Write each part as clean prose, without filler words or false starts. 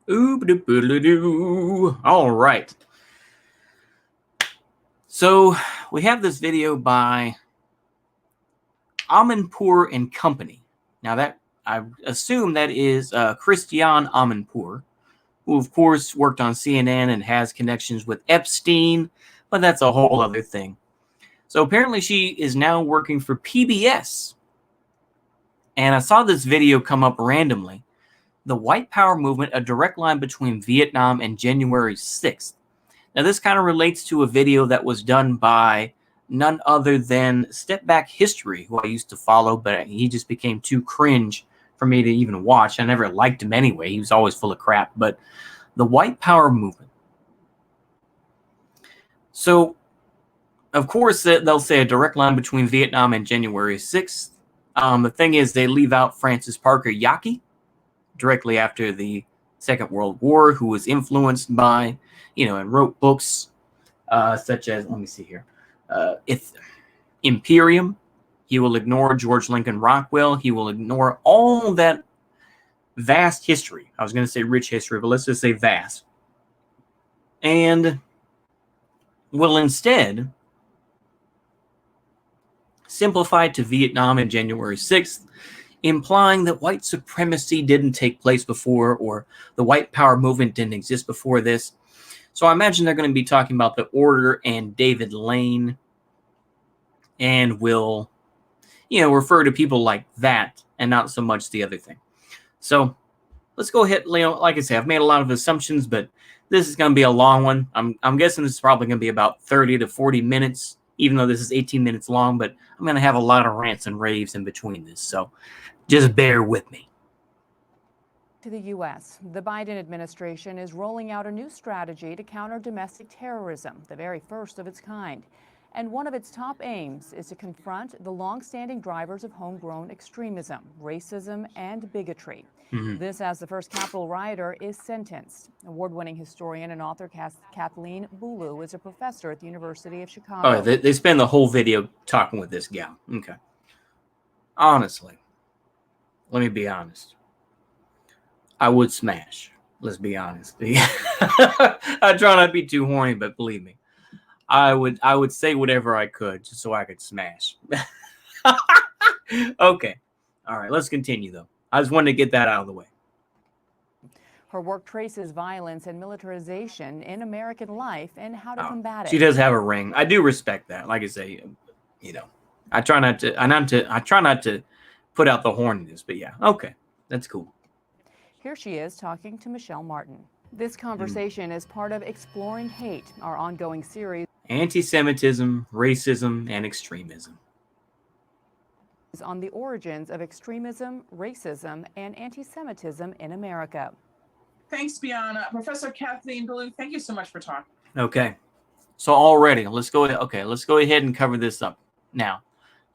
Ooh-ba-doo-ba-doo-doo. All right. So we have this video by Amanpour and Company. Now that I assume that is Christiane Amanpour, who of course worked on CNN and has connections with Epstein, but that's a whole other thing. So apparently she is now working for PBS. And I saw this video come up randomly. The White Power movement, a direct line between Vietnam and January 6th. Now this kind of relates to a video that was done by none other than Step Back History, who I used to follow, but he just became too cringe for me to even watch. I never liked him anyway. He was always full of crap. But the White Power movement. So, of course, they'll say a direct line between Vietnam and January 6th. The thing is, they leave out Francis Parker Yockey, directly after the Second World War, who was influenced by, and wrote books such as, let me see here, Imperium. He will ignore George Lincoln Rockwell. He will ignore all that vast history. I was going to say rich history, but let's just say vast. And will instead simplify to Vietnam and January 6th, implying that white supremacy didn't take place before, or the white power movement didn't exist before this. So I imagine they're going to be talking about the Order and David Lane, and will, refer to people like that and not so much the other thing. So let's go ahead. Like I say, I've made a lot of assumptions, but this is going to be a long one. I'm guessing this is probably going to be about 30 to 40 minutes, even though this is 18 minutes long, but I'm going to have a lot of rants and raves in between this. So just bear with me. To the U.S., the Biden administration is rolling out a new strategy to counter domestic terrorism, the very first of its kind. And one of its top aims is to confront the long-standing drivers of homegrown extremism, racism, and bigotry. This as the first Capitol rioter is sentenced. Award-winning historian and author Kathleen Bulu is a professor at the University of Chicago. Oh, they spend the whole video talking with this gal. Okay. Honestly, let me be honest. I would smash. Let's be honest. I try not to be too horny, but believe me, I would say whatever I could just so I could smash. Okay. All right, let's continue though. I just wanted to get that out of the way. Her work traces violence and militarization in American life and how to combat it. She does have a ring. I do respect that. Like I say, I try not to put out the horniness, but yeah, okay. That's cool. Here she is talking to Michelle Martin. This conversation is part of Exploring Hate, our ongoing series. Anti-Semitism, racism, and extremism. On the origins of extremism, racism, and anti-Semitism in America. Thanks, Bianna. Professor Kathleen Bulu, thank you so much for talking. Okay. So already, let's go ahead and cover this up. Now,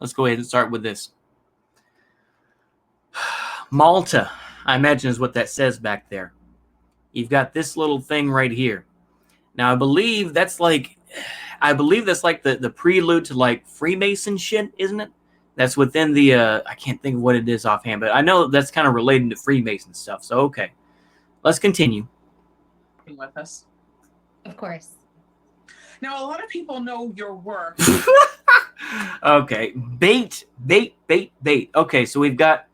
let's go ahead and start with this. Malta, I imagine, is what that says back there. You've got this little thing right here. Now, I believe that's like the prelude to like Freemason shit, isn't it? That's within the, I can't think of what it is offhand, but I know that's kind of related to Freemason stuff. So, okay. Let's continue. With us. Of course. Now, a lot of people know your work. Okay. Bait. Okay, so we've got...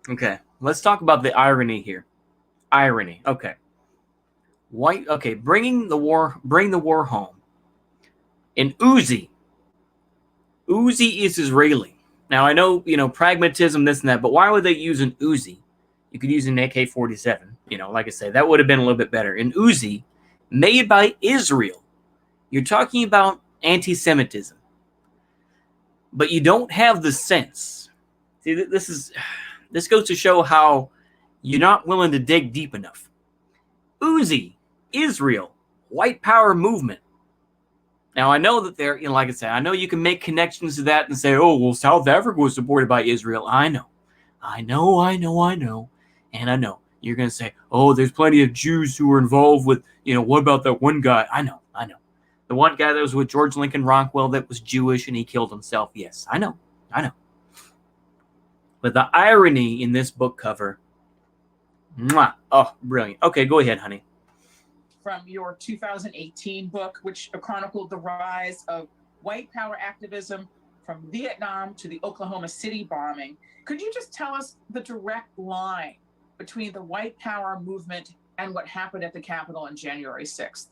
Okay, let's talk about the irony here. Irony. Okay. White. Okay, bring the war home. And Odysee is Israeli. Now I know, pragmatism, this and that, but why would they use an Odysee? You could use an AK-47. Like I say, that would have been a little bit better. An Odysee made by Israel. You're talking about anti-Semitism, but you don't have the sense. See, this goes to show how you're not willing to dig deep enough. Odysee, Israel, white power movement. Now, I know that they're, like I said, I know you can make connections to that and say, oh, well, South Africa was supported by Israel. I know. And I know. You're going to say, oh, there's plenty of Jews who were involved with, what about that one guy? I know. The one guy that was with George Lincoln Rockwell that was Jewish and he killed himself. Yes, I know. But the irony in this book cover Mwah. Oh, brilliant. Okay, go ahead, honey. From your 2018 book, which chronicled the rise of white power activism from Vietnam to the Oklahoma City bombing. Could you just tell us the direct line between the white power movement and what happened at the Capitol on January 6th?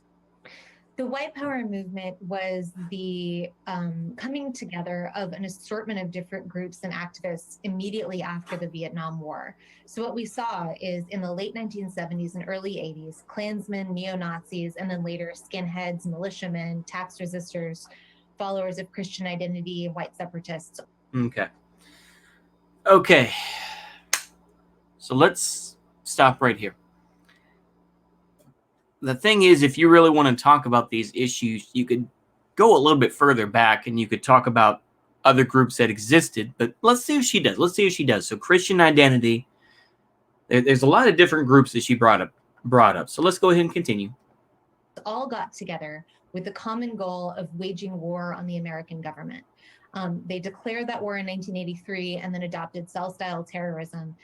The white power movement was the coming together of an assortment of different groups and activists immediately after the Vietnam War. So what we saw is in the late 1970s and early 80s, Klansmen, neo-Nazis, and then later skinheads, militiamen, tax resistors, followers of Christian identity, white separatists. Okay. So let's stop right here. The thing is, if you really want to talk about these issues, you could go a little bit further back and you could talk about other groups that existed, but let's see if she does. Let's see if she does. So Christian identity, there's a lot of different groups that she brought up. So let's go ahead and continue. All got together with the common goal of waging war on the American government. They declared that war in 1983 and then adopted cell-style terrorism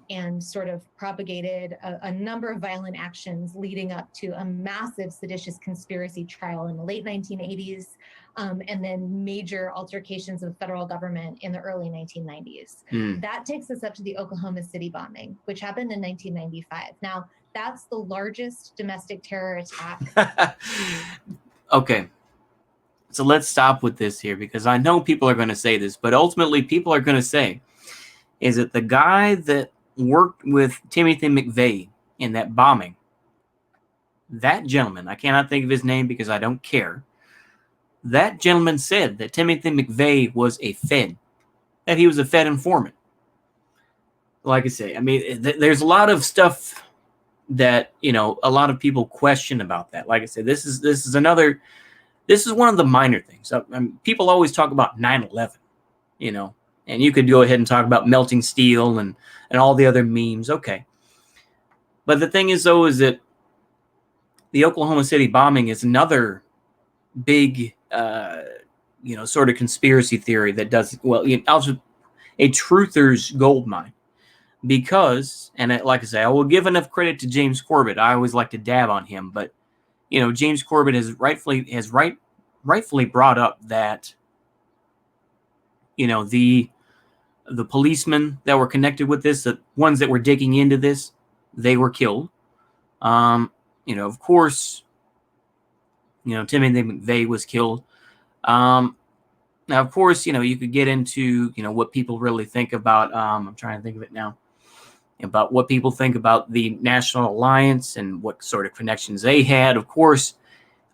and sort of propagated a number of violent actions leading up to a massive seditious conspiracy trial in the late 1980s and then major altercations with the federal government in the early 1990s. That takes us up to the Oklahoma City bombing, which happened in 1995. Now, that's the largest domestic terror attack. Okay. So let's stop with this here because I know people are going to say this, but ultimately people are going to say, is it the guy that worked with Timothy McVeigh in that bombing? That gentleman, I cannot think of his name because I don't care. That gentleman said that Timothy McVeigh was a Fed, that he was a Fed informant. Like I say, I mean, there's a lot of stuff that, you know, a lot of people question about that. Like I said, this is one of the minor things. People always talk about 9/11, you know, and you could go ahead and talk about melting steel and all the other memes. Okay. But the thing is, though, is that the Oklahoma City bombing is another big, sort of conspiracy theory that does, well, a truther's gold mine. Because, and like I say, I will give enough credit to James Corbett. I always like to dab on him, but, you know, James Corbett has rightfully brought up that, you know, the policemen that were connected with this, the ones that were digging into this, they were killed. Of course, Timothy McVeigh was killed. Now, of course, you could get into, what people really think about, I'm trying to think of it now, about what people think about the National Alliance and what sort of connections they had. Of course,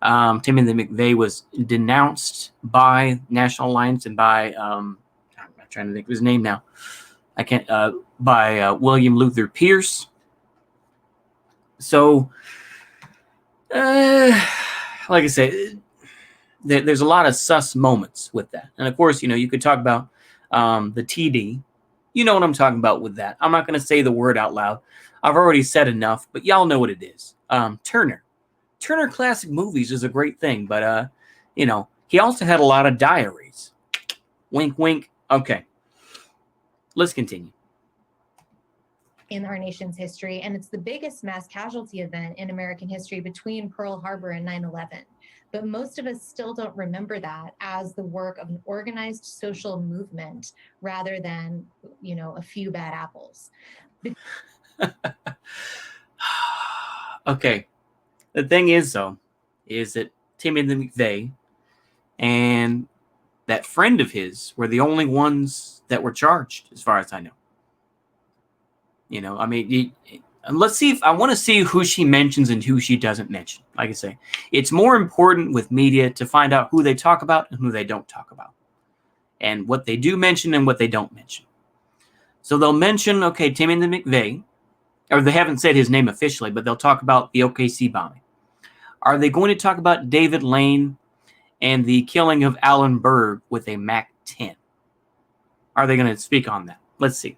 Timothy McVeigh was denounced by National Alliance and by, I'm trying to think of his name now. I can't, by William Luther Pierce. So, like I say, there's a lot of sus moments with that. And of course, you could talk about the TD. You know what I'm talking about with that. I'm not going to say the word out loud. I've already said enough, but y'all know what it is. Turner Classic Movies is a great thing, but, he also had a lot of diaries. Wink, wink. Okay. Let's continue. In our nation's history, and it's the biggest mass casualty event in American history between Pearl Harbor and 9/11. But most of us still don't remember that as the work of an organized social movement rather than, a few bad apples. Okay. The thing is, though, is that Timothy McVeigh and that friend of his were the only ones that were charged, as far as I know. Let's see I want to see who she mentions and who she doesn't mention. Like I say, it's more important with media to find out who they talk about and who they don't talk about, and what they do mention and what they don't mention. So they'll mention, okay, Timothy McVeigh, or they haven't said his name officially, but they'll talk about the OKC bombing. Are they going to talk about David Lane and the killing of Alan Berg with a MAC-10? Are they going to speak on that? Let's see.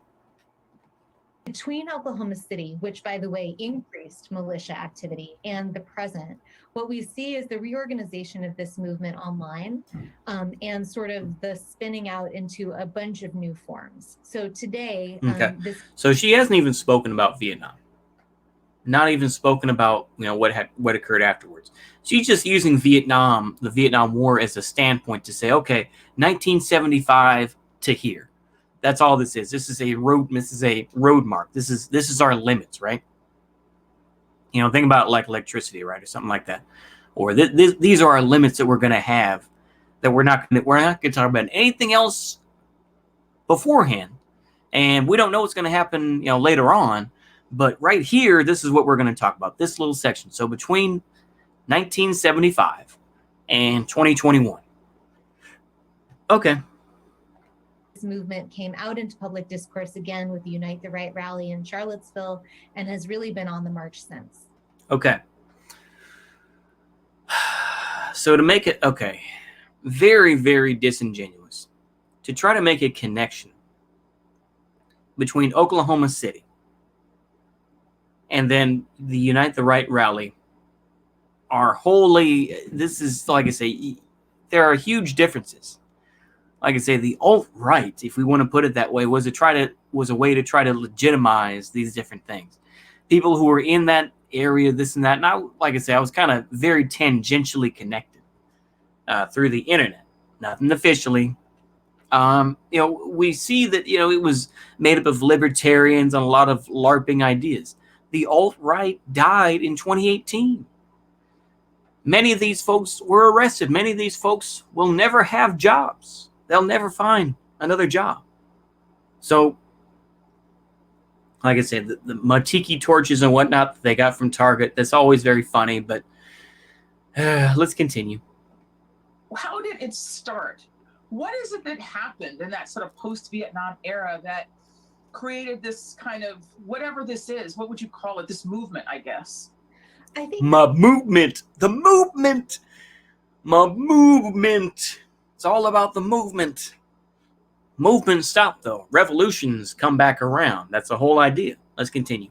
Between Oklahoma City, which, by the way, increased militia activity, and the present, what we see is the reorganization of this movement online, and sort of the spinning out into a bunch of new forms. So today, Okay. So she hasn't even spoken about Vietnam. Not even spoken about, what occurred afterwards. She's just using the Vietnam War, as a standpoint to say, okay, 1975 to here. That's all this is. This is a road mark. This is our limits, right? Think about like electricity, right, or something like that. Or these are our limits that we're going to have. That we're not going to talk about anything else beforehand, and we don't know what's going to happen, later on. But right here, this is what we're going to talk about. This little section. So between 1975 and 2021. Okay. This movement came out into public discourse again with the Unite the Right rally in Charlottesville, and has really been on the march since. Okay. So to make it, very, very disingenuous to try to make a connection between Oklahoma City and then the Unite the Right rally this is, like I say, there are huge differences. Like I say, the alt-right, if we want to put it that way, was a way to try to legitimize these different things. People who were in that area, this and that. And like I say, I was kind of very tangentially connected through the internet, nothing officially. We see that, it was made up of libertarians and a lot of LARPing ideas. The alt-right died in 2018. Many of these folks were arrested. Many of these folks will never have jobs. They'll never find another job. So, like I said, the Matiki torches and whatnot that they got from Target, that's always very funny, but let's continue. How did it start? What is it that happened in that sort of post-Vietnam era that created this kind of, whatever this is, what would you call it? This movement, I guess. I think My movement. It's all about the movement. Movements stop, though. Revolutions come back around. That's the whole idea. Let's continue.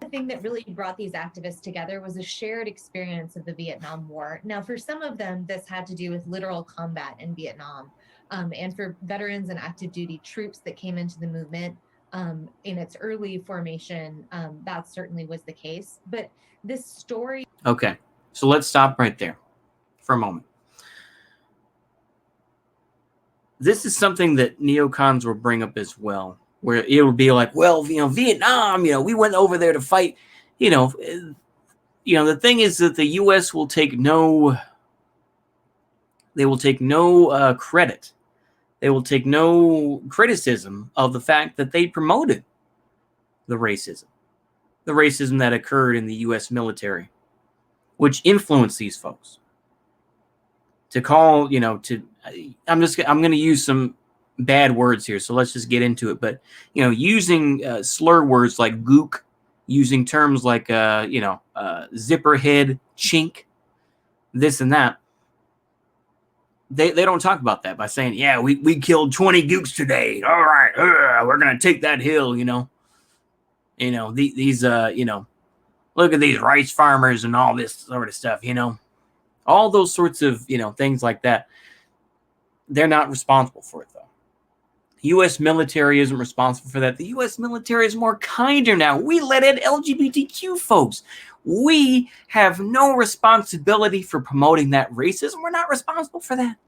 the thing that really brought these activists together was a shared experience of the Vietnam War. Now, for some of them, this had to do with literal combat in Vietnam. And for veterans and active duty troops that came into the movement in its early formation, that certainly was the case. But this story... Okay, so let's stop right there for a moment. This is something that neocons will bring up as well, where it will be like, well, Vietnam, we went over there to fight, the thing is that the U.S. will take no credit. They will take no criticism of the fact that they promoted the racism that occurred in the U.S. military, which influenced these folks. To call, I'm going to use some bad words here, so let's just get into it. But, using slur words like gook, using terms like, zipperhead, chink, this and that. They don't talk about that by saying, yeah, we killed 20 gooks today. All right, we're going to take that hill, these, look at these rice farmers and all this sort of stuff, all those sorts of, things like that. They're not responsible for it, though. The U.S. military isn't responsible for that. The U.S. military is more kinder now. We let in LGBTQ folks. We have no responsibility for promoting that racism. We're not responsible for that.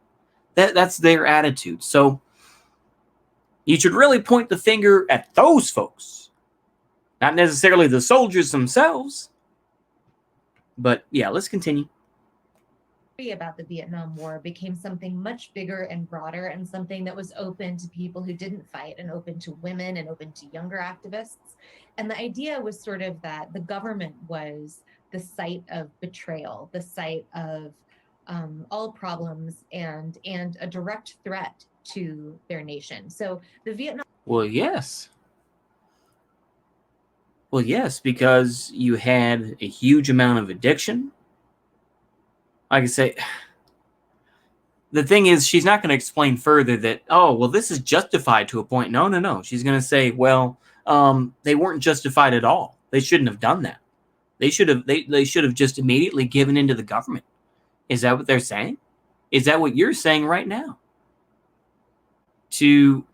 That's their attitude. So you should really point the finger at those folks, not necessarily the soldiers themselves. But yeah, let's continue. About the Vietnam War became something much bigger and broader, and something that was open to people who didn't fight, and open to women, and open to younger activists. And the idea was sort of that the government was the site of betrayal, the site of all problems, and a direct threat to their nation. So the Vietnam... Well, yes, because you had a huge amount of addiction. Like I say, the thing is, she's not going to explain further that, oh, well, this is justified to a point. No. She's going to say, well, they weren't justified at all. They shouldn't have done that. They should have just immediately given in to the government. Is that what they're saying? Is that what you're saying right now? To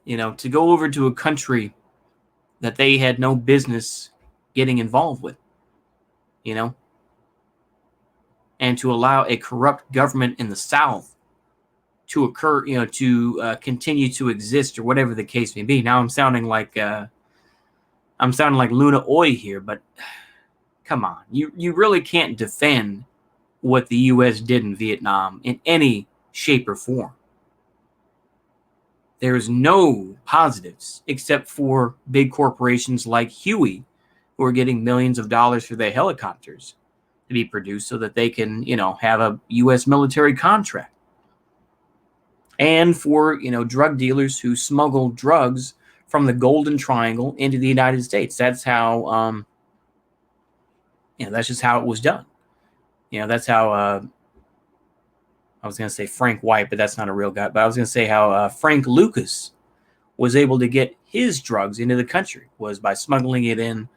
to go over to a country that they had no business getting involved with, and to allow a corrupt government in the South to occur, to continue to exist, or whatever the case may be. Now I'm sounding like Luna Oi here, but come on, you really can't defend what the U.S. did in Vietnam in any shape or form. There's no positives except for big corporations like Huey, who are getting millions of dollars for their helicopters to be produced so that they can, have a U.S. military contract. And for, drug dealers who smuggle drugs from the Golden Triangle into the United States. That's how, that's just how it was done. That's how, I was going to say Frank Hwite, but that's not a real guy. But I was going to say how Frank Lucas was able to get his drugs into the country was by smuggling it in,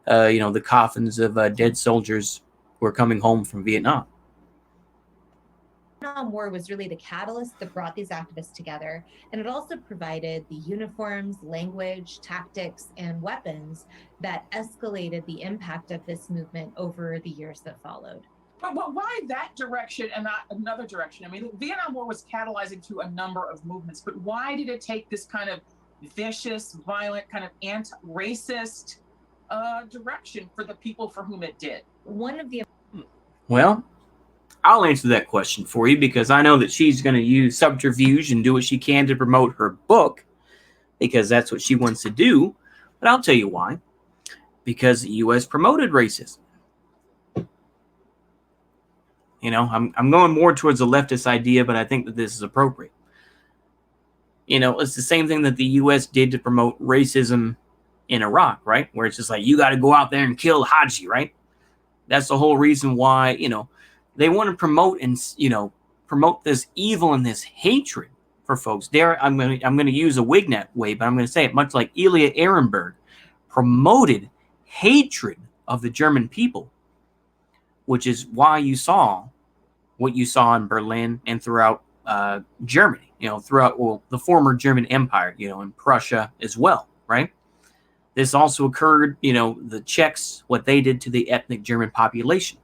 the coffins of dead soldiers who were coming home from Vietnam. The Vietnam War was really the catalyst that brought these activists together, and it also provided the uniforms, language, tactics, and weapons that escalated the impact of this movement over the years that followed. But why that direction and not another direction? I mean, the Vietnam War was catalyzing to a number of movements, but why did it take this kind of vicious, violent, kind of anti-racist direction for the people for whom it did? Well, I'll answer that question for you, because I know that she's going to use subterfuge and do what she can to promote her book, because that's what she wants to do. But I'll tell you why. Because the U.S. promoted racism. I'm going more towards the leftist idea, but I think that this is appropriate. It's the same thing that the U.S. did to promote racism in Iraq, right? Where it's just like, you got to go out there and kill Haji, right? That's the whole reason why, they want to promote and, promote this evil and this hatred for folks. I'm going to use a Wignet way, but I'm going to say it much like Ilya Ehrenberg promoted hatred of the German people, which is why you saw what you saw in Berlin and throughout Germany, throughout the former German Empire, in Prussia as well, right? This also occurred, the Czechs, what they did to the ethnic German population,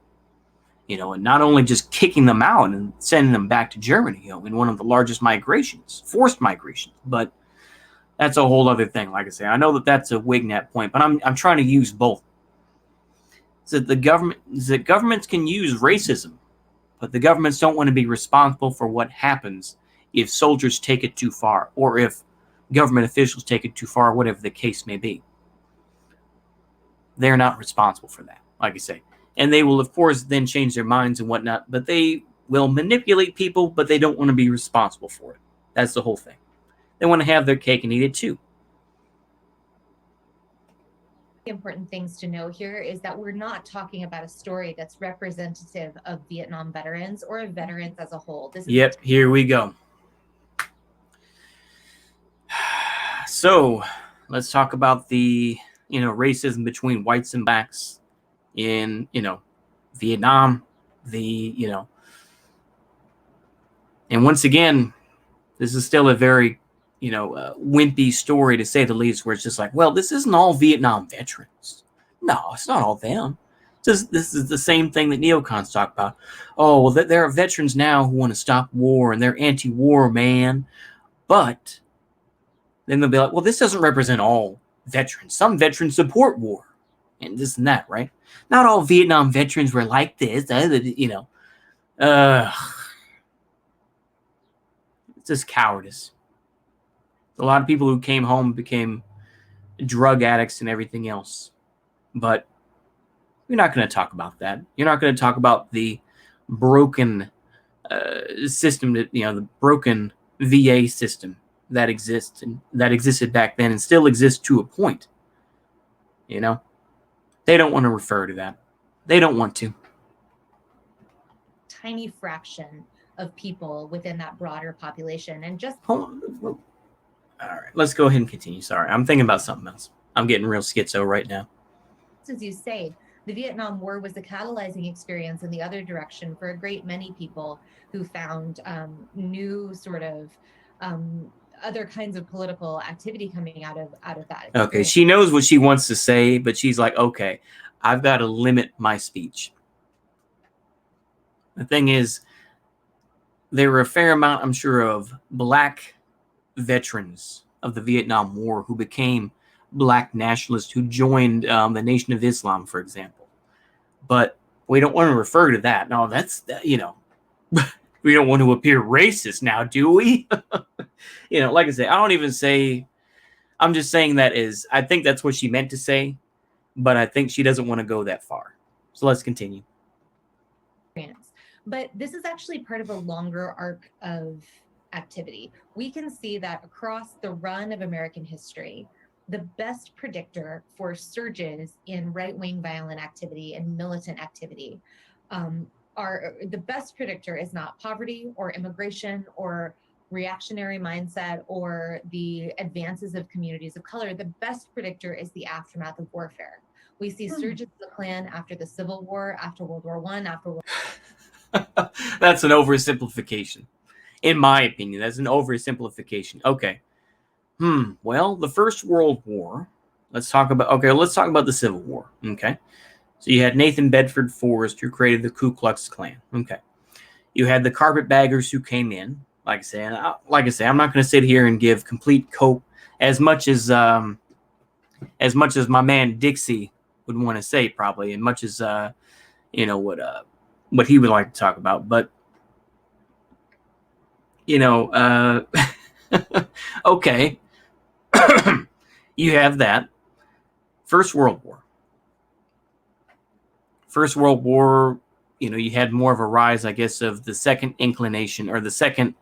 and not only just kicking them out and sending them back to Germany, in one of the largest migrations, forced migrations, but that's a whole other thing. Like I say, I know that that's a Wignet point, but I'm trying to use both. So the governments can use racism, but the governments don't want to be responsible for what happens if soldiers take it too far, or if government officials take it too far, whatever the case may be. They're not responsible for that, like I say. And they will, of course, then change their minds and whatnot, but they will manipulate people, but they don't want to be responsible for it. That's the whole thing. They want to have their cake and eat it too. Important things to know here is that we're not talking about a story that's representative of Vietnam veterans or of veterans as a whole. Yep, here we go. So let's talk about the racism between whites and blacks in Vietnam. And once again, this is still a very wimpy story, to say the least, where it's just like, well, this isn't all Vietnam veterans. No, it's not all them. This is the same thing that neocons talk about. Oh, well, there are veterans now who want to stop war, and they're anti-war, man. But then they'll be like, well, this doesn't represent all veterans. Some veterans support war, and this and that, right? Not all Vietnam veterans were like this, It's just cowardice. A lot of people who came home became drug addicts and everything else. But you're not going to talk about that. You're not going to talk about the broken system, the broken VA system that exists and that existed back then and still exists to a point. They don't want to refer to that. They don't want to. Tiny fraction of people within that broader population. And just Hold on. All right, let's go ahead and continue. Sorry, I'm thinking about something else. I'm getting real schizo right now. as you say, the Vietnam War was a catalyzing experience in the other direction for a great many people who found new sort of other kinds of political activity coming out of that experience. Okay, she knows what she wants to say, but she's like, okay, I've got to limit my speech. The thing is, there were a fair amount, I'm sure, of black veterans of the Vietnam War who became black nationalists who joined the Nation of Islam, for example. But we don't want to refer to that. No, that's, you know, we don't want to appear racist now, do we? You know, like I say, I don't even say, I'm just saying that is, I think that's what she meant to say, but I think she doesn't want to go that far. So let's continue. But this is actually part of a longer arc of activity. We can see that across the run of American history, the best predictor for surges in right-wing violent activity and militant activity the best predictor is not poverty or immigration or reactionary mindset or the advances of communities of color. The best predictor is the aftermath of warfare. We see surges of the Klan after the Civil War, after World War I, after World That's an oversimplification. In my opinion, that's an oversimplification. Okay. Well, the First World War, let's talk about the Civil War. Okay. So you had Nathan Bedford Forrest, who created the Ku Klux Klan. Okay. You had the carpetbaggers who came in. Like I say, I'm not going to sit here and give complete cope as much as my man Dixie would want to say, probably, and much as you know what he would like to talk about. But you know, okay, you have that First World War. First World War, you know, you had more of a rise, I guess, of the second inclination or the second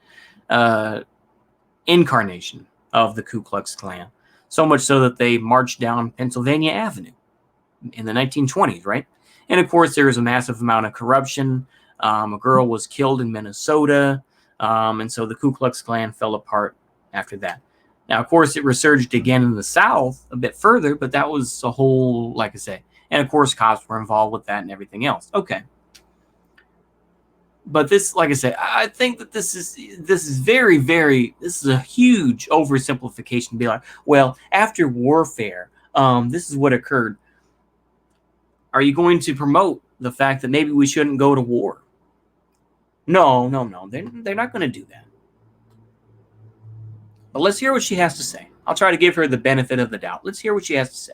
incarnation of the Ku Klux Klan. So much so that they marched down Pennsylvania Avenue in the 1920s, right? And of course, there was a massive amount of corruption. A girl was killed in Minnesota. And so the Ku Klux Klan fell apart after that. Now, of course, it resurged again in the South a bit further, but that was a whole, like I say, and of course, cops were involved with that and everything else. Okay. But this, like I said, I think that this is very, very, this is a huge oversimplification to be like, well, after warfare, this is what occurred. Are you going to promote the fact that maybe we shouldn't go to war? No. They're not going to do that. But let's hear what she has to say. I'll try to give her the benefit of the doubt. Let's hear what she has to say.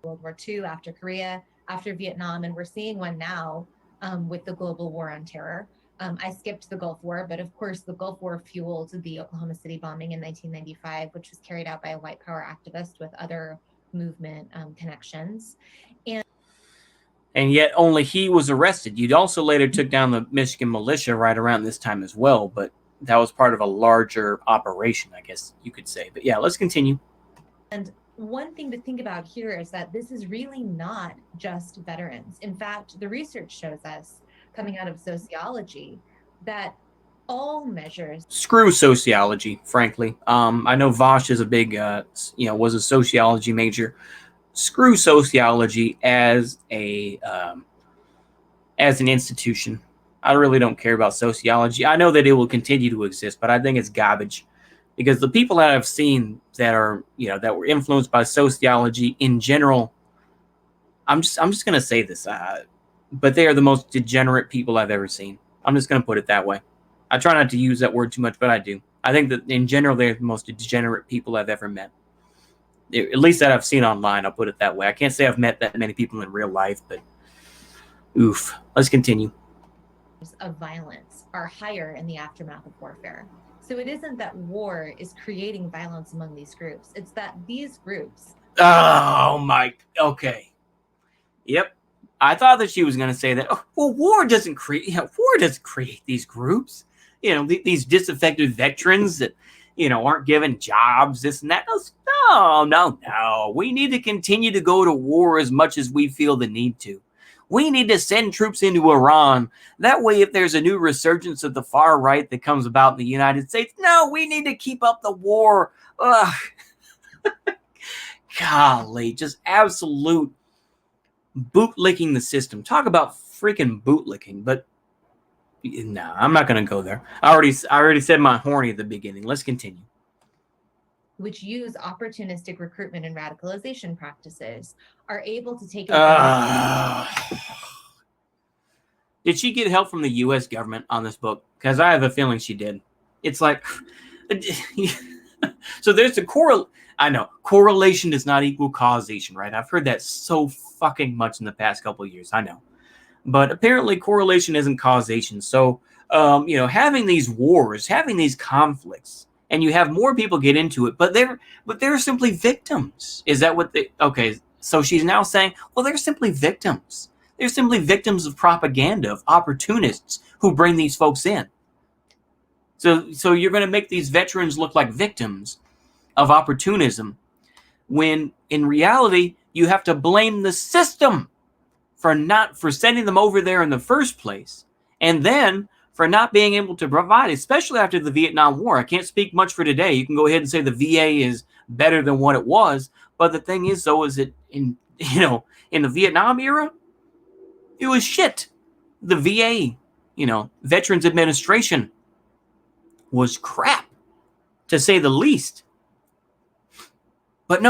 World War II, after Korea, after Vietnam, and we're seeing one now with the global war on terror. I skipped the Gulf War, but of course the Gulf War fueled the Oklahoma City bombing in 1995, which was carried out by a white power activist with other movement connections. And yet only he was arrested. You'd also later took down the Michigan militia right around this time as well, but that was part of a larger operation, I guess you could say. But yeah, let's continue. And one thing to think about here is that this is really not just veterans. In fact, the research shows us, coming out of sociology, that all measures. Screw sociology, frankly. I know Vosh is a big, was a sociology major. Screw sociology as an institution. I really don't care about sociology. I know that it will continue to exist, but I think it's garbage. Because the people that I've seen that are, that were influenced by sociology in general, I'm just going to say this, but they are the most degenerate people I've ever seen. I'm just going to put it that way. I try not to use that word too much, but I do. I think that in general, they're the most degenerate people I've ever met. At least that I've seen online, I'll put it that way. I can't say I've met that many people in real life, but oof. Let's continue. Of violence are higher in the aftermath of warfare. So it isn't that war is creating violence among these groups. It's that these groups. Oh my. Okay. Yep. I thought that she was going to say that. Oh, well, war doesn't create these groups. These disaffected veterans that, aren't given jobs, this and that. No. We need to continue to go to war as much as we feel the need to. We need to send troops into Iran. That way, if there's a new resurgence of the far right that comes about in the United States, no, we need to keep up the war. Ugh. Golly, just absolute bootlicking the system. Talk about freaking bootlicking, but no, I'm not going to go there. I already said my horny at the beginning. Let's continue. Which use opportunistic recruitment and radicalization practices, are able to take Did she get help from the U.S. government on this book? Because I have a feeling she did. It's like, so there's a I know correlation does not equal causation, right? I've heard that so fucking much in the past couple of years. I know, but apparently correlation isn't causation. So, having these wars, having these conflicts, and you have more people get into it, but they're simply victims. Is that what they? Okay, so she's now saying, well, they're simply victims. They're simply victims of propaganda, of opportunists who bring these folks in. So you're going to make these veterans look like victims of opportunism, when in reality you have to blame the system for sending them over there in the first place, and then for not being able to provide, especially after the Vietnam War. I can't speak much for today. You can go ahead and say the VA is better than what it was, but the thing is, though, is that in the Vietnam era, it was shit. The VA, Veterans Administration was crap, to say the least. But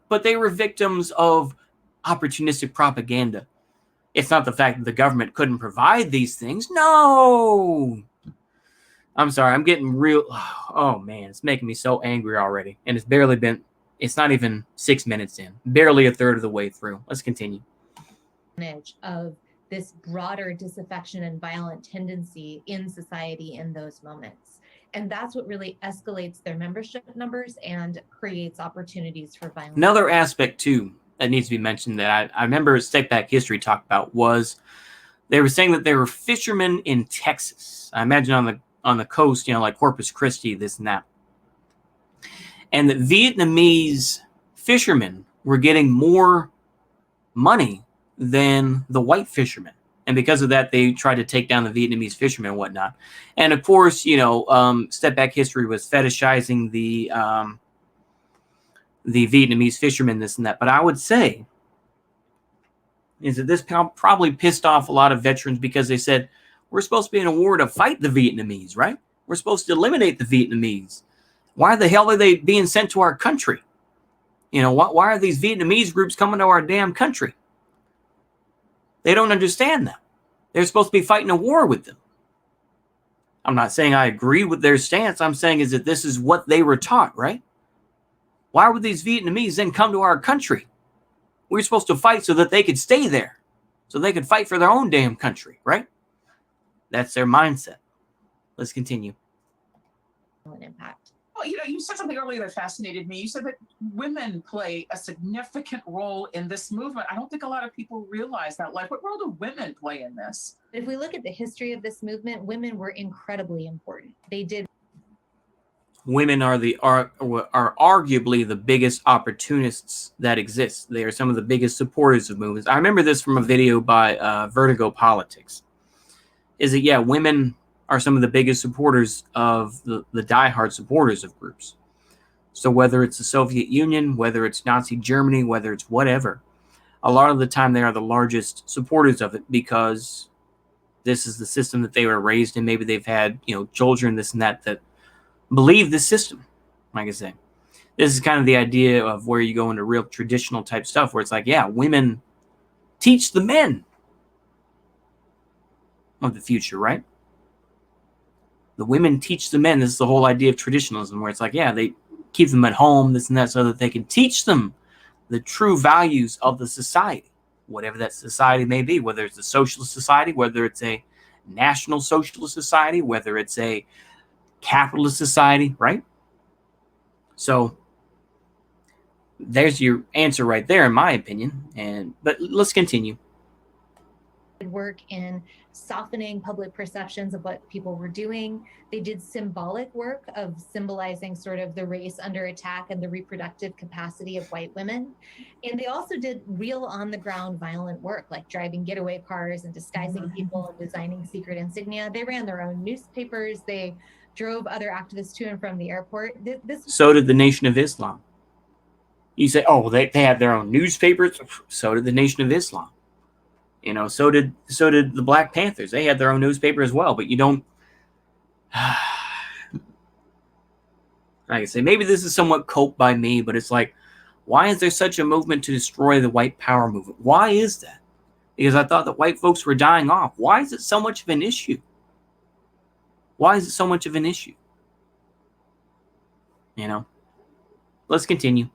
but they were victims of opportunistic propaganda. It's not the fact that the government couldn't provide these things. No! I'm sorry, I'm getting real. Oh, man, it's making me so angry already. And it's not even 6 minutes in. Barely a third of the way through. Let's continue. Of this broader disaffection and violent tendency in society in those moments. And that's what really escalates their membership numbers and creates opportunities for violence. Another aspect, too, that needs to be mentioned that I remember Step Back History talked about was they were saying that there were fishermen in Texas. I imagine on the coast, like Corpus Christi, this and that. And that Vietnamese fishermen were getting more money than the white fishermen. And because of that, they tried to take down the Vietnamese fishermen and whatnot. And of course, Step Back History was fetishizing the Vietnamese fishermen, this and that. But I would say is that this probably pissed off a lot of veterans, because they said, we're supposed to be in a war to fight the Vietnamese, right? We're supposed to eliminate the Vietnamese. Why the hell are they being sent to our country? Why are these Vietnamese groups coming to our damn country? They don't understand that. They're supposed to be fighting a war with them. I'm not saying I agree with their stance. I'm saying is that this is what they were taught, right? Why would these Vietnamese then come to our country? We're supposed to fight so that they could stay there, so they could fight for their own damn country, right? That's their mindset. Let's continue. Impact. Well, you said something earlier that fascinated me. You said that women play a significant role in this movement. I don't think a lot of people realize that. Like, what role do women play in this? If we look at the history of this movement, women were incredibly important. They did. Women are arguably the biggest opportunists that exist. They are some of the biggest supporters of movements. I remember this from a video by Vertigo Politics. Is that, women are some of the biggest supporters of the diehard supporters of groups. So whether it's the Soviet Union, whether it's Nazi Germany, whether it's whatever, a lot of the time they are the largest supporters of it, because this is the system that they were raised in. Maybe they've had, children, this and that believe this system. Like I say, this is kind of the idea of where you go into real traditional type stuff, where it's like, women teach the men of the future, right? The women teach the men. This is the whole idea of traditionalism, where it's like, they keep them at home, this and that, so that they can teach them the true values of the society, whatever that society may be, whether it's a socialist society, whether it's a national socialist society, whether it's a capitalist society, right? So there's your answer right there, in my opinion. But let's continue. work in softening public perceptions of what people were doing. They did symbolic work of symbolizing sort of the race under attack and the reproductive capacity of white women. And they also did real on the ground violent work, like driving getaway cars and disguising people and designing secret insignia. They ran their own newspapers. They drove other activists to and from the airport. So did the Nation of Islam. You say, oh, they had their own newspapers. So did the Nation of Islam. You know, so did the Black Panthers. They had their own newspaper as well. But you don't. Like I say, maybe this is somewhat coped by me, but it's like, why is there such a movement to destroy the white power movement? Why is that? Because I thought that white folks were dying off. Why is it so much of an issue? Why is it so much of an issue? You know, let's continue.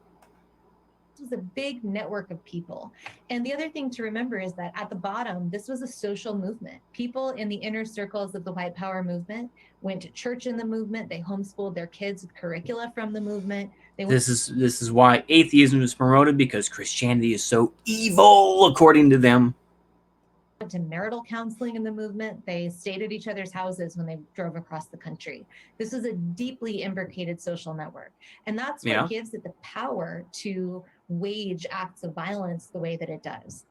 Was a big network of people. And the other thing to remember is that at the bottom, this was a social movement. People in the inner circles of the white power movement went to church in the movement. They homeschooled their kids with curricula from the movement. This is why atheism is promoted, because Christianity is so evil, according to them. To marital counseling in the movement. They stayed at each other's houses when they drove across the country. This is a deeply imbricated social network. And that's what gives it the power to wage acts of violence the way that it does.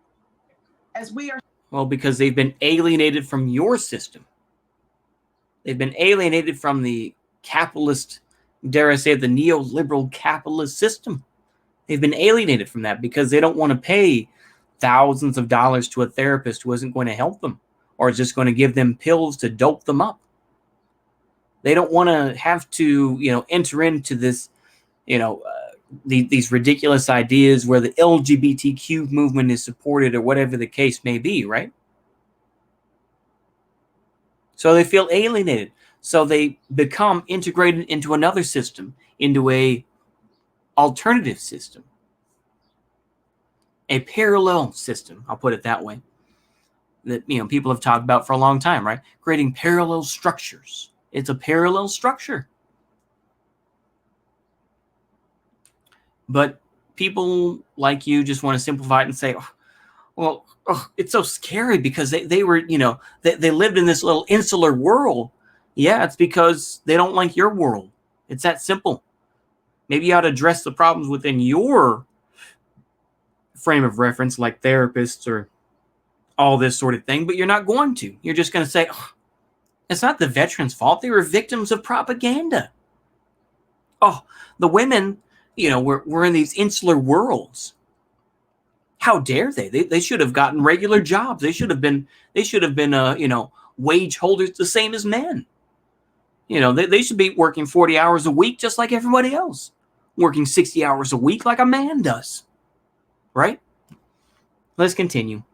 Well, because they've been alienated from your system. They've been alienated from the capitalist, dare I say, the neoliberal capitalist system. They've been alienated from that because they don't want to pay thousands of dollars to a therapist who isn't going to help them or is just going to give them pills to dope them up. They don't want to have to, enter into this, these ridiculous ideas where the LGBTQ movement is supported or whatever the case may be, right? So they feel alienated. So they become integrated into another system, into a alternative system. A parallel system, I'll put it that way, that people have talked about for a long time, right? Creating parallel structures. It's a parallel structure. But people like you just want to simplify it and say, it's so scary because they were, they lived in this little insular world. Yeah, it's because they don't like your world. It's that simple. Maybe you ought to address the problems within your frame of reference, like therapists or all this sort of thing, but you're not going to. You're just going to say, it's not the veterans' fault. They were victims of propaganda. Oh, the women, were in these insular worlds. How dare they? They should have gotten regular jobs. They should have been, wage holders the same as men. They should be working 40 hours a week just like everybody else. Working 60 hours a week like a man does. Right? Let's continue.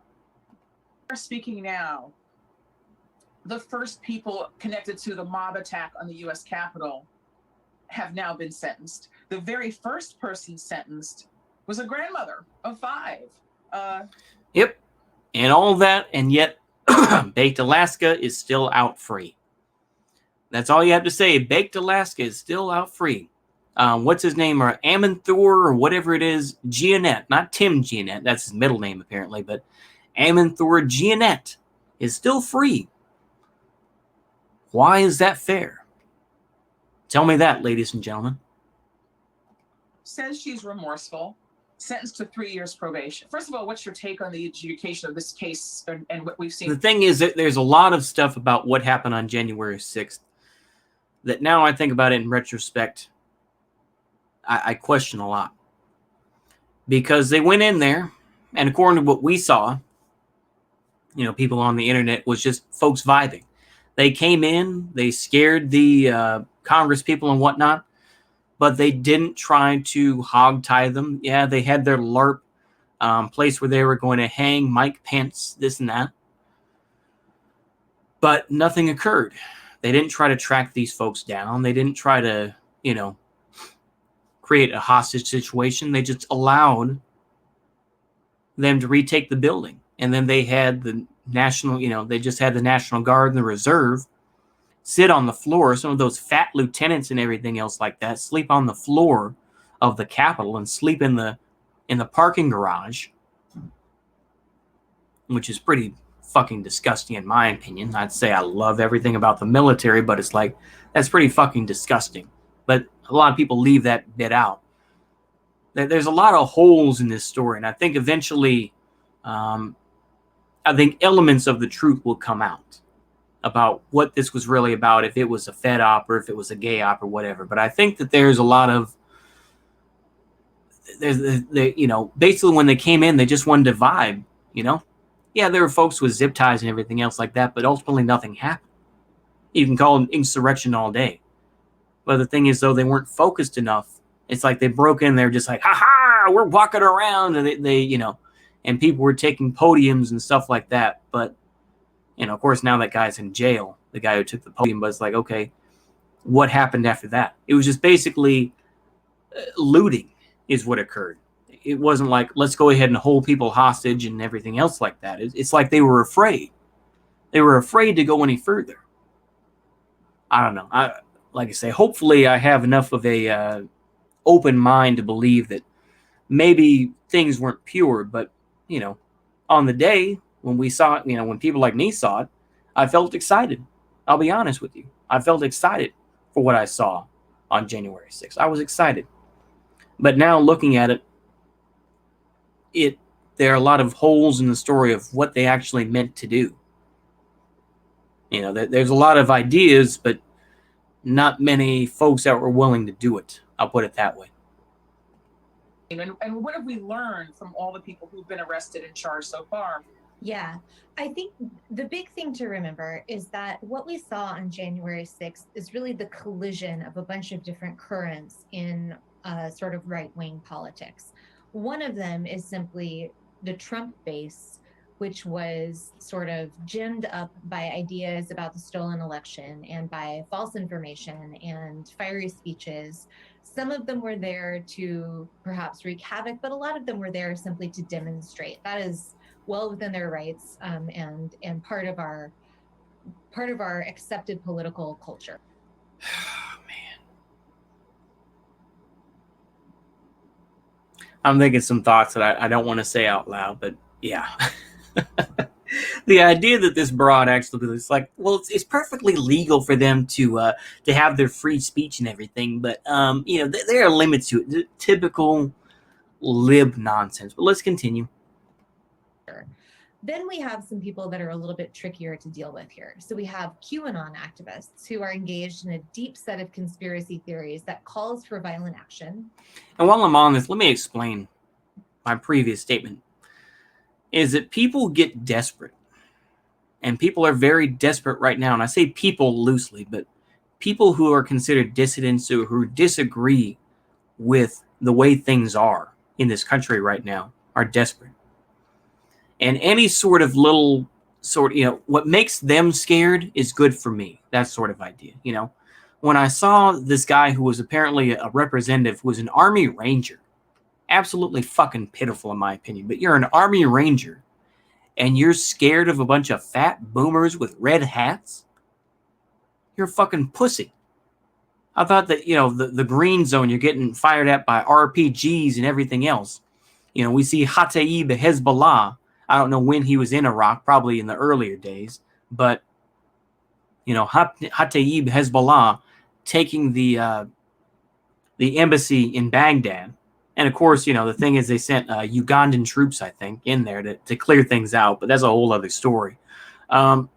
We're speaking now. The first people connected to the mob attack on the U.S. Capitol have now been sentenced. The very first person sentenced was a grandmother of 5. Yep. And all that, and yet Baked Alaska is still out free. That's all you have to say. Baked Alaska is still out free. What's his name? Or Amanthor or whatever it is. Giannett. Not Tim Giannett. That's his middle name apparently. But Amanthor Giannett is still free. Why is that fair? Tell me that, ladies and gentlemen. Says she's remorseful. Sentenced to 3 years probation. First of all, what's your take on the adjudication of this case and what we've seen? The thing is that there's a lot of stuff about what happened on January 6th that now I think about it in retrospect, I question a lot. Because they went in there, and according to what we saw, people on the internet, was just folks vibing. They came in, they scared the Congress people and whatnot, but they didn't try to hogtie them. Yeah, they had their LARP place where they were going to hang Mike Pence, this and that. But nothing occurred. They didn't try to track these folks down. They didn't try to, create a hostage situation. They just allowed them to retake the building. And then they had the they just had the National Guard and the Reserve sit on the floor. Some of those fat lieutenants and everything else like that sleep on the floor of the Capitol and sleep in the parking garage, which is pretty fucking disgusting in my opinion. I'd say I love everything about the military, but it's like, that's pretty fucking disgusting. But a lot of people leave that bit out. There's a lot of holes in this story, and I think eventually, I think elements of the truth will come out about what this was really about, if it was a Fed op or if it was a gay op or whatever. But I think that there's a lot of, basically when they came in, they just wanted to vibe, Yeah, there were folks with zip ties and everything else like that, but ultimately nothing happened. You can call it insurrection all day. But the thing is, though, they weren't focused enough. It's like they broke in, they're just like, ha, we're walking around, and they and people were taking podiums and stuff like that. But, of course, now that guy's in jail, the guy who took the podium, but it's like, okay, what happened after that? It was just basically looting is what occurred. It wasn't like, let's go ahead and hold people hostage and everything else like that. It's like they were afraid. They were afraid to go any further. I don't know. Like I say, hopefully I have enough of a open mind to believe that maybe things weren't pure, but, on the day when we saw it, when people like me saw it, I felt excited. I'll be honest with you. I felt excited for what I saw on January 6th. I was excited. But now looking at it, there are a lot of holes in the story of what they actually meant to do. There's a lot of ideas, but not many folks that were willing to do it. I'll put it that way. And what have we learned from all the people who've been arrested and charged so far? Yeah, I think the big thing to remember is that what we saw on January 6th is really the collision of a bunch of different currents in sort of right-wing politics. One of them is simply the Trump base, which was sort of gimmed up by ideas about the stolen election and by false information and fiery speeches. Some of them were there to perhaps wreak havoc, but a lot of them were there simply to demonstrate. That is well within their rights, and part of our accepted political culture. Oh, man. I'm thinking some thoughts that I don't want to say out loud, but yeah. The idea that this broad actually, it's like, well, it's perfectly legal for them to have their free speech and everything, but there are limits to it. The typical lib nonsense. But let's continue. Then we have some people that are a little bit trickier to deal with here. So we have QAnon activists who are engaged in a deep set of conspiracy theories that calls for violent action. And while I'm on this, let me explain my previous statement. Is that people get desperate. And people are very desperate right now. And I say people loosely, but people who are considered dissidents or who disagree with the way things are in this country right now are desperate. And any sort of little what makes them scared is good for me. That sort of idea. When I saw this guy who was apparently a representative, who was an Army Ranger, absolutely fucking pitiful in my opinion, but you're an Army Ranger and you're scared of a bunch of fat boomers with red hats? You're a fucking pussy. I thought that, the green zone, you're getting fired at by RPGs and everything else. We see Hataib Hezbollah. I don't know when he was in Iraq, probably in the earlier days, but, Hataib Hezbollah taking the embassy in Baghdad. And of course, the thing is they sent Ugandan troops, I think, in there to clear things out. But that's a whole other story. But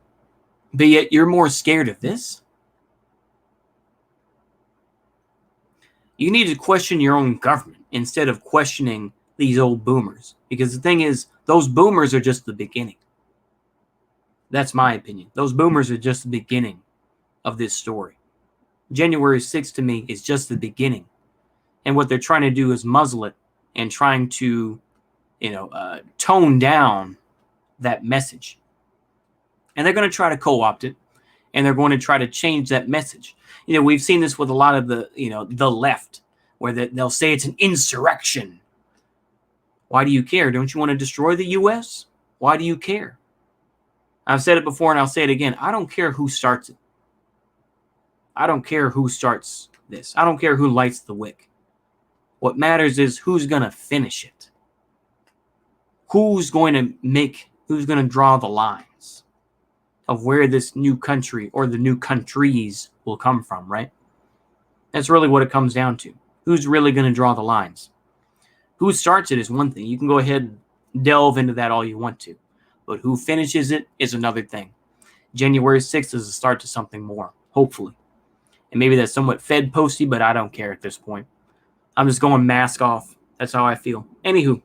yet you're more scared of this? You need to question your own government instead of questioning these old boomers. Because the thing is, those boomers are just the beginning. That's my opinion. Those boomers are just the beginning of this story. January 6th to me is just the beginning. And what they're trying to do is muzzle it and trying to, tone down that message. And they're going to try to co-opt it. And they're going to try to change that message. We've seen this with a lot of the left, where they'll say it's an insurrection. Why do you care? Don't you want to destroy the U.S.? Why do you care? I've said it before and I'll say it again. I don't care who starts it. I don't care who starts this. I don't care who lights the wick. What matters is who's going to finish it. Who's going to make Who's going to draw the lines of where this new country or the new countries will come from, right? That's really what it comes down to. Who's really going to draw the lines? Who starts it is one thing. You can go ahead and delve into that all you want to. But who finishes it is another thing. January 6th is the start to something more, hopefully. And maybe that's somewhat Fed posty, but I don't care at this point. I'm just going mask off. That's how I feel. Anywho.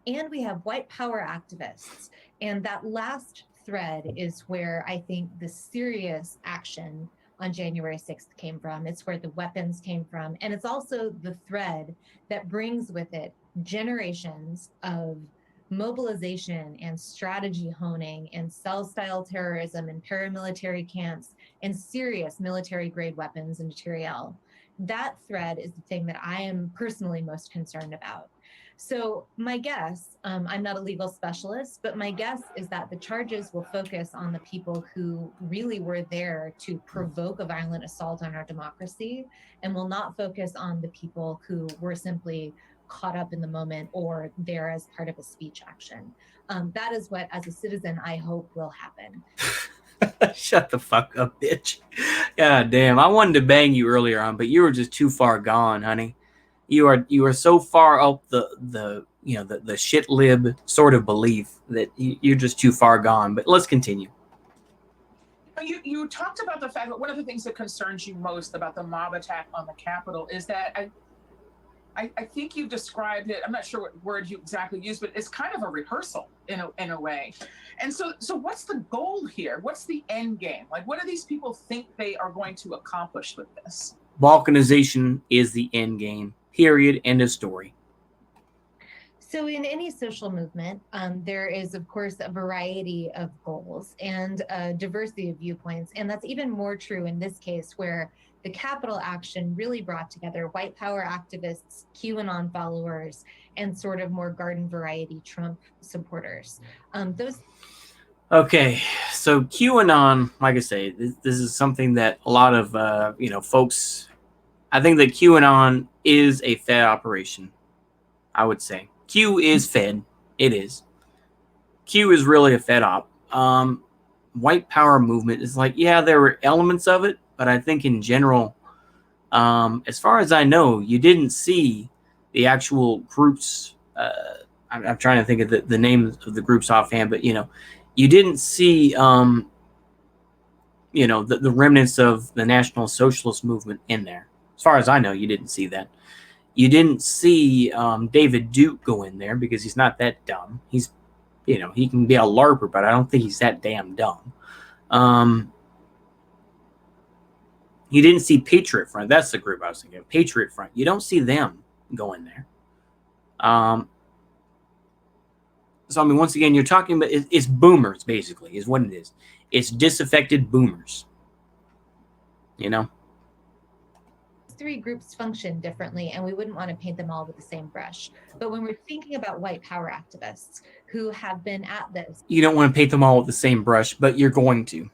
And we have white power activists. And that last thread is where I think the serious action on January 6th came from. It's where the weapons came from. And it's also the thread that brings with it generations of mobilization and strategy honing and cell-style terrorism and paramilitary camps and serious military-grade weapons and materiel. That thread is the thing that I am personally most concerned about. So my guess, I'm not a legal specialist, but my guess is that the charges will focus on the people who really were there to provoke a violent assault on our democracy, and will not focus on the people who were simply caught up in the moment or there as part of a speech action. That is what, as a citizen, I hope will happen. Shut the fuck up, bitch. God damn. I wanted to bang you earlier on, but you were just too far gone, honey. You are so far up the shit lib sort of belief that you're just too far gone. But let's continue. You talked about the fact that one of the things that concerns you most about the mob attack on the Capitol is that I think you described it, I'm not sure what word you exactly used, but it's kind of a rehearsal in a way. And so what's the goal here? What's the end game? Like, what do these people think they are going to accomplish with this? Balkanization is the end game. Period. End of story. So in any social movement, there is, of course, a variety of goals and a diversity of viewpoints. And that's even more true in this case, where the Capitol action really brought together white power activists, QAnon followers, and sort of more garden variety Trump supporters. Okay, so QAnon, like I say, this is something that a lot of folks. I think that QAnon is a Fed operation. I would say Q is Fed. It is. Q is really a Fed op. White power movement is like, yeah, there were elements of it, but I think in general, as far as I know, you didn't see the actual groups. I'm trying to think of the names of the groups offhand, but you didn't see the remnants of the National Socialist movement in there. As far as I know, you didn't see that. You didn't see David Duke go in there because he's not that dumb. He's, he can be a LARPer, but I don't think he's that damn dumb. You didn't see Patriot Front. That's the group I was thinking of. Patriot Front. You don't see them go in there. So, I mean, once again, you're talking about it's boomers, basically, is what it is. It's disaffected boomers. Three groups function differently, and we wouldn't want to paint them all with the same brush. But when we're thinking about white power activists who have been at this, you don't want to paint them all with the same brush, but you're going to.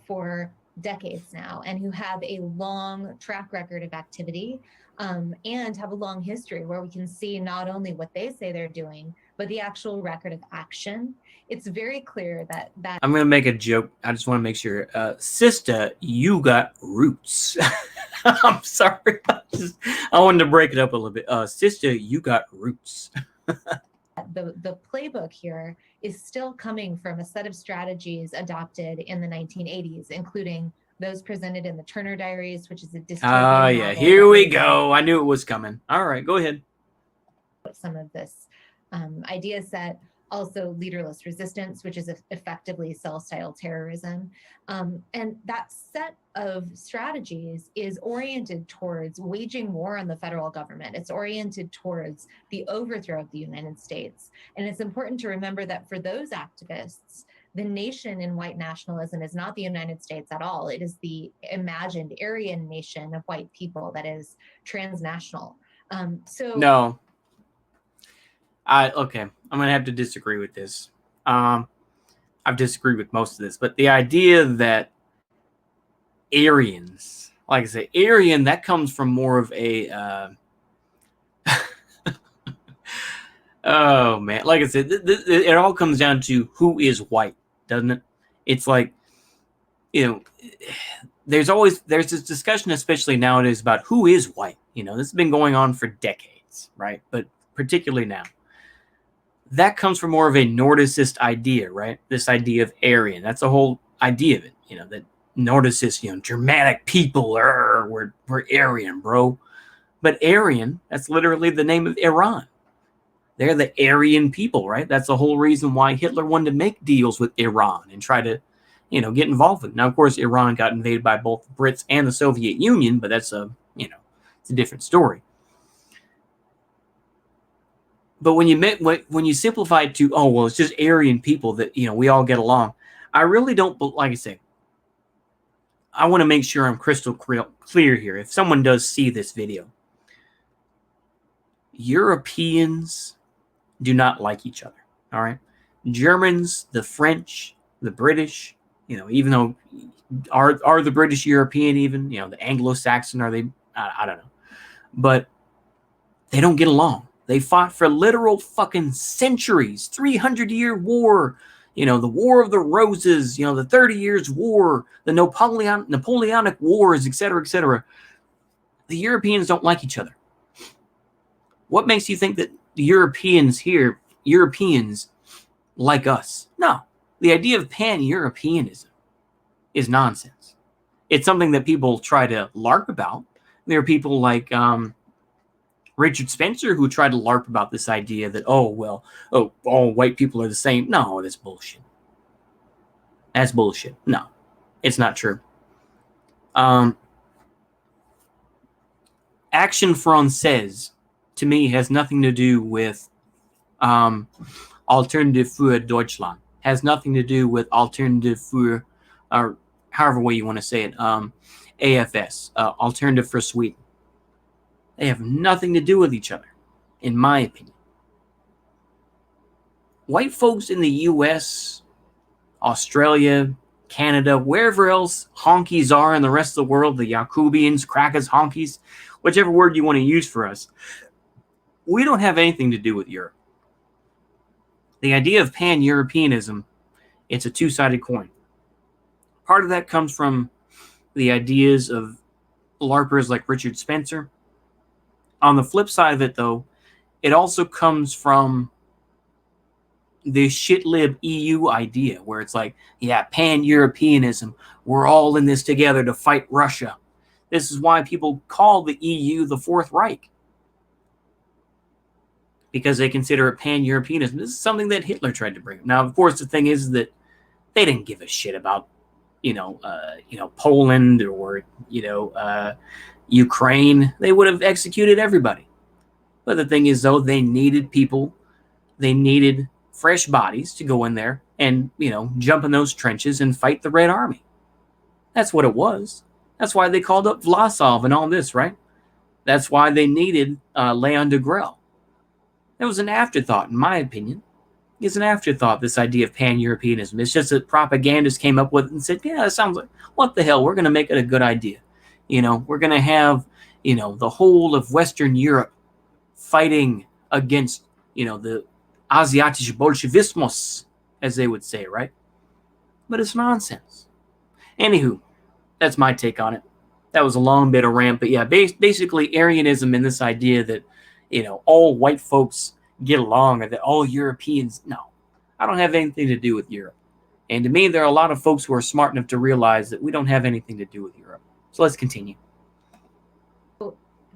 For decades now, and who have a long track record of activity, and have a long history where we can see not only what they say they're doing, but the actual record of action. It's very clear that I'm going to make a joke. I just want to make sure. Sister, you got roots. I'm sorry. I wanted to break it up a little bit. Sister, you got roots. The playbook here is still coming from a set of strategies adopted in the 1980s, including those presented in the Turner Diaries, which is a dystopian yeah, novel. here we go. I knew it was coming. All right, go ahead. Some of this idea set, also leaderless resistance, which is effectively cell-style terrorism. And that set of strategies is oriented towards waging war on the federal government. It's oriented towards the overthrow of the United States. And it's important to remember that for those activists, the nation in white nationalism is not the United States at all. It is the imagined Aryan nation of white people that is transnational. No. Okay, I'm going to have to disagree with this. I've disagreed with most of this, but the idea that Aryans, like I say, Aryan, that comes from more of a Oh man, like I said, it all comes down to who is white, doesn't it? It's like, you know, there's this discussion, especially nowadays, about who is white. You know, this has been going on for decades, right? But particularly now, that comes from more of a Nordicist idea, right? This idea of Aryan. That's the whole idea of it. You know, that Nordicist, Germanic people, we're Aryan, bro. But Aryan, that's literally the name of Iran. They're the Aryan people, right? That's the whole reason why Hitler wanted to make deals with Iran and try to, get involved with it. Now, of course, Iran got invaded by both the Brits and the Soviet Union, but that's it's a different story. But when you simplify it to, oh, well, it's just Aryan people that, we all get along. I really don't, like I say, I want to make sure I'm crystal clear here. If someone does see this video, Europeans do not like each other. All right. Germans, the French, the British, even though are the British European, even, the Anglo-Saxon, are they? I don't know. But they don't get along. They fought for literal fucking centuries, 300-year war, the War of the Roses, the 30 Years War, the Napoleonic Wars, etc., etc. The Europeans don't like each other. What makes you think that the Europeans like us? No. The idea of pan-Europeanism is nonsense. It's something that people try to LARP about. There are people like Richard Spencer who tried to LARP about this idea that, all white people are the same. No, that's bullshit. That's bullshit. No, it's not true. Action Française, to me, has nothing to do with Alternative für Deutschland. Has nothing to do with Alternative für, or however way you want to say it, AFS, Alternative for Sweden. They have nothing to do with each other, in my opinion. White folks in the US, Australia, Canada, wherever else honkies are in the rest of the world, the Yakubians, crackers, honkies, whichever word you want to use for us, we don't have anything to do with Europe. The idea of pan-Europeanism, it's a two-sided coin. Part of that comes from the ideas of LARPers like Richard Spencer. On the flip side of it, though, it also comes from the shitlib EU idea, where it's like, yeah, pan-Europeanism, we're all in this together to fight Russia. This is why people call the EU the Fourth Reich, because they consider it pan-Europeanism. This is something that Hitler tried to bring up. Now, of course, the thing is that they didn't give a shit about, Poland or, Ukraine. They would have executed everybody. But the thing is, though, they needed people. They needed fresh bodies to go in there and, jump in those trenches and fight the Red Army. That's what it was. That's why they called up Vlasov and all this, right? That's why they needed Leon Degrelle. It was an afterthought, in my opinion. It's an afterthought, this idea of pan-Europeanism. It's just that propagandists came up with it and said, yeah, that sounds like, what the hell? We're going to make it a good idea. We're going to have, the whole of Western Europe fighting against, the Asiatische Bolschewismus, as they would say, right? But it's nonsense. Anywho, that's my take on it. That was a long bit of rant, but yeah, basically Aryanism and this idea that, all white folks get along, or that all Europeans, no. I don't have anything to do with Europe. And to me, there are a lot of folks who are smart enough to realize that we don't have anything to do with Europe. So let's continue.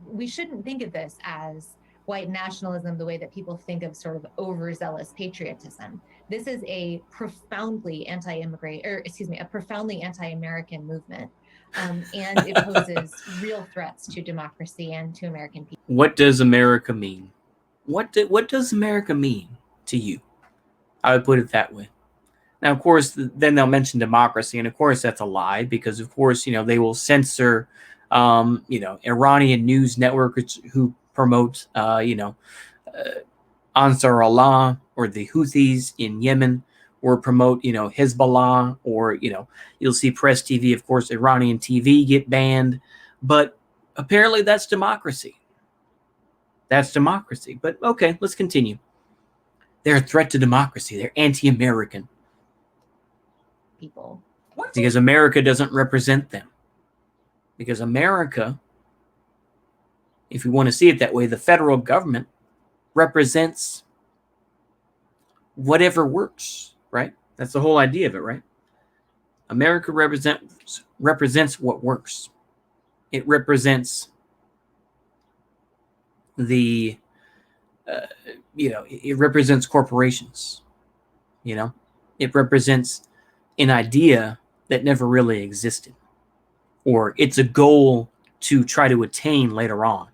We shouldn't think of this as white nationalism the way that people think of sort of overzealous patriotism. This is a profoundly anti-American movement. And it poses real threats to democracy and to American people. What does America mean? What does America mean to you? I would put it that way. Now, of course, then they'll mention democracy, and of course that's a lie, because of course, they will censor, Iranian news networks who promote, Ansar Allah or the Houthis in Yemen, or promote, Hezbollah, or, you'll see Press TV, of course, Iranian TV get banned, but apparently that's democracy. That's democracy. But okay, let's continue. They're a threat to democracy. They're anti-American. People. Because America doesn't represent them. Because America, if you want to see it that way, the federal government represents whatever works, right? That's the whole idea of it, right? America represents what works. It represents the, it represents corporations, it represents an idea that never really existed, or it's a goal to try to attain later on.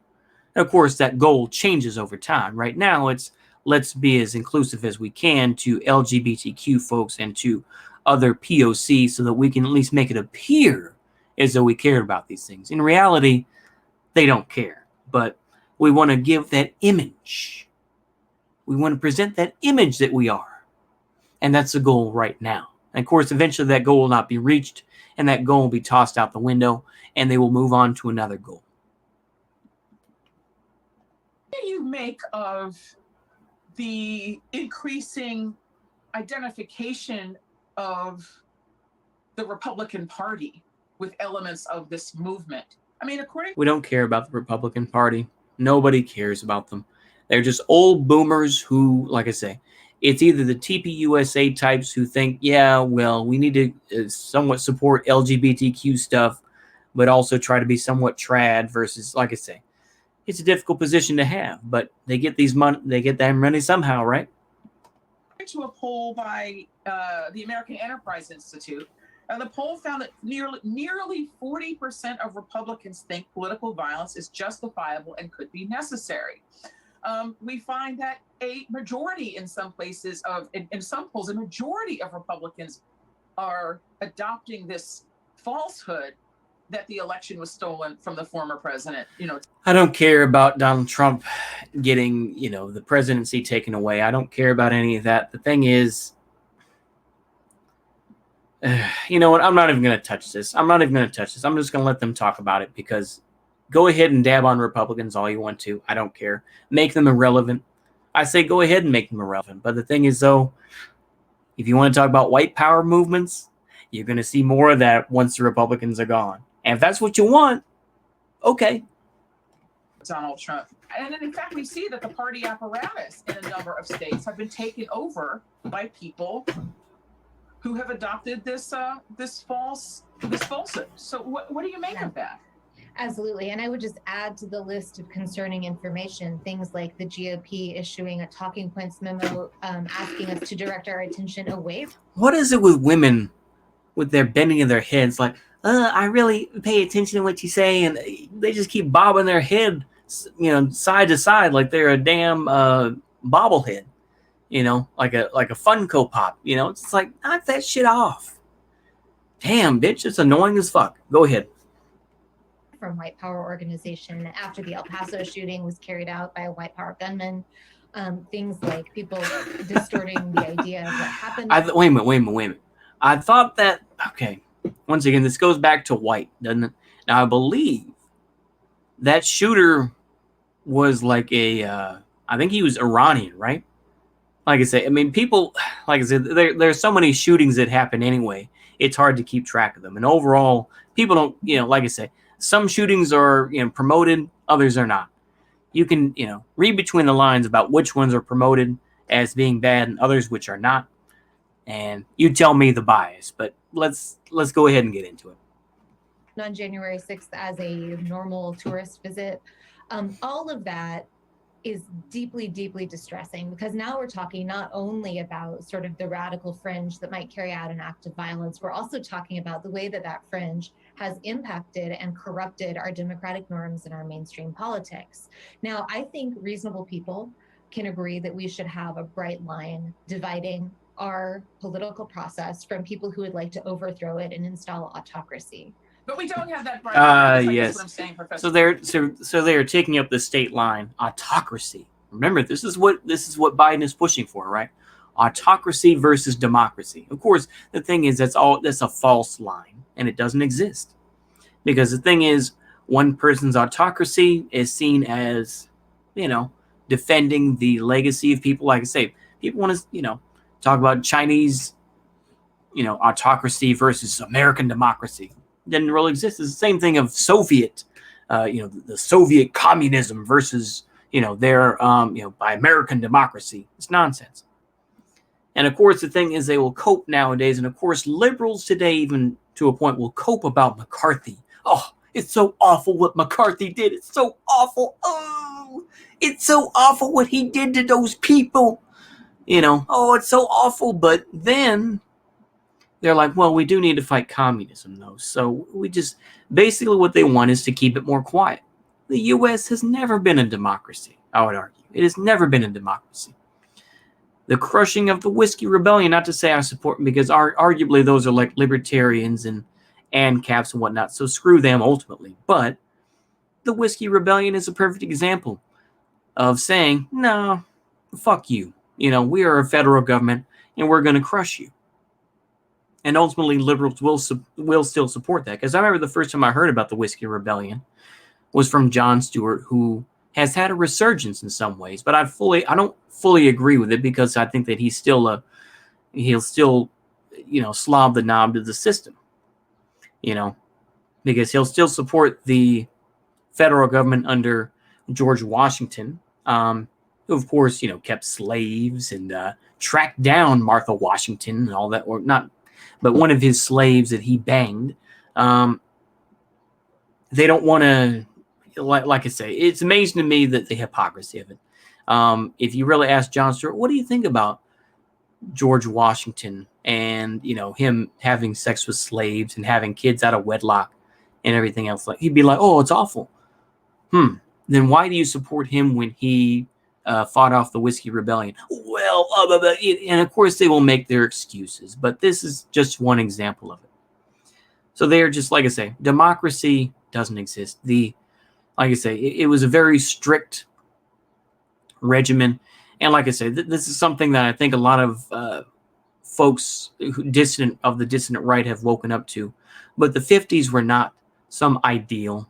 And of course, that goal changes over time. Right now, it's let's be as inclusive as we can to LGBTQ folks and to other POC so that we can at least make it appear as though we cared about these things. In reality, they don't care, but we want to give that image. We want to present that image that we are. And that's the goal right now. And of course, eventually that goal will not be reached, and that goal will be tossed out the window, and they will move on to another goal. What do you make of the increasing identification of the Republican Party with elements of this movement? I mean, we don't care about the Republican Party. Nobody cares about them. They're just old boomers who, like I say, it's either the TPUSA types who think, yeah, well, we need to somewhat support LGBTQ stuff, but also try to be somewhat trad versus, like I say, it's a difficult position to have, but they get that money somehow, right? To a poll by the American Enterprise Institute, and the poll found that nearly 40% of Republicans think political violence is justifiable and could be necessary. We find that a majority in some places in some polls, a majority of Republicans are adopting this falsehood that the election was stolen from the former president. I don't care about Donald Trump getting, the presidency taken away. I don't care about any of that. The thing is, you know what? I'm not even going to touch this. I'm just going to let them talk about it, because go ahead and dab on Republicans all you want to. I don't care. Make them irrelevant. I say go ahead and make them irrelevant. But the thing is, though, if you want to talk about white power movements, you're going to see more of that once the Republicans are gone. And if that's what you want, okay. Donald Trump. And in fact, we see that the party apparatus in a number of states have been taken over by people who have adopted this falsehood. So what do you make of that? Absolutely. And I would just add to the list of concerning information, things like the GOP issuing a talking points memo asking us to direct our attention away. What is it with women with their bending of their heads? Like, I really pay attention to what you say, and they just keep bobbing their head, side to side like they're a damn bobblehead, like a Funko Pop. It's like, knock that shit off. Damn, bitch, it's annoying as fuck. Go ahead. From White Power organization after the El Paso shooting was carried out by a White Power gunman. Things like people distorting the idea of what happened. Wait a minute. I thought that, okay, once again, this goes back to Hwite, doesn't it? Now, I believe that shooter was like I think he was Iranian, right? Like I say, I mean, people, like I said, there's so many shootings that happen anyway. It's hard to keep track of them. And overall, people don't, like I say, some shootings are, promoted, others are not. You can, read between the lines about which ones are promoted as being bad and others which are not. And you tell me the bias, but let's go ahead and get into it. On January 6th as a normal tourist visit, all of that is deeply, deeply distressing, because now we're talking not only about sort of the radical fringe that might carry out an act of violence, we're also talking about the way that fringe has impacted and corrupted our democratic norms and our mainstream politics. Now, I think reasonable people can agree that we should have a bright line dividing our political process from people who would like to overthrow it and install autocracy. But we don't have that bright line. Yes. That's what I'm saying, Professor. So they're taking up the state line, autocracy. Remember, this is what Biden is pushing for, right? Autocracy versus democracy. Of course, the thing is that's a false line, and it doesn't exist. Because the thing is, one person's autocracy is seen as, defending the legacy of people. Like I say, People want to, talk about Chinese, autocracy versus American democracy. It didn't really exist. It's the same thing of Soviet, the Soviet communism versus, their, by American democracy. It's nonsense. And of course, the thing is, they will cope nowadays. And of course, liberals today, even to a point, will cope about McCarthy. Oh, it's so awful what McCarthy did. It's so awful. Oh, it's so awful what he did to those people. Oh, it's so awful. But then they're like, well, we do need to fight communism, though. So we just, basically what they want is to keep it more quiet. The U.S. has never been a democracy, I would argue. It has never been a democracy. The crushing of the Whiskey Rebellion, not to say I support them, because arguably those are like libertarians and ANCAPs and whatnot, so screw them ultimately. But the Whiskey Rebellion is a perfect example of saying, no, fuck you. We are a federal government and we're going to crush you. And ultimately liberals will still support that. Because I remember the first time I heard about the Whiskey Rebellion was from Jon Stewart, who has had a resurgence in some ways, but I don't fully agree with it, because I think that he'll still slob the knob to the system, because he'll still support the federal government under George Washington, who of course, kept slaves and tracked down Martha Washington and all that, or not, but one of his slaves that he banged. They don't want to, like I say, it's amazing to me that the hypocrisy of it. If you really ask Jon Stewart, what do you think about George Washington and, him having sex with slaves and having kids out of wedlock and everything else? Like, he'd be like, oh, it's awful. Then why do you support him when he fought off the Whiskey Rebellion? Well, and of course they will make their excuses, but this is just one example of it. So they're just, like I say, democracy doesn't exist. Like I say, it was a very strict regimen. And like I say, this is something that I think a lot of folks dissident right have woken up to. But the 50s were not some ideal.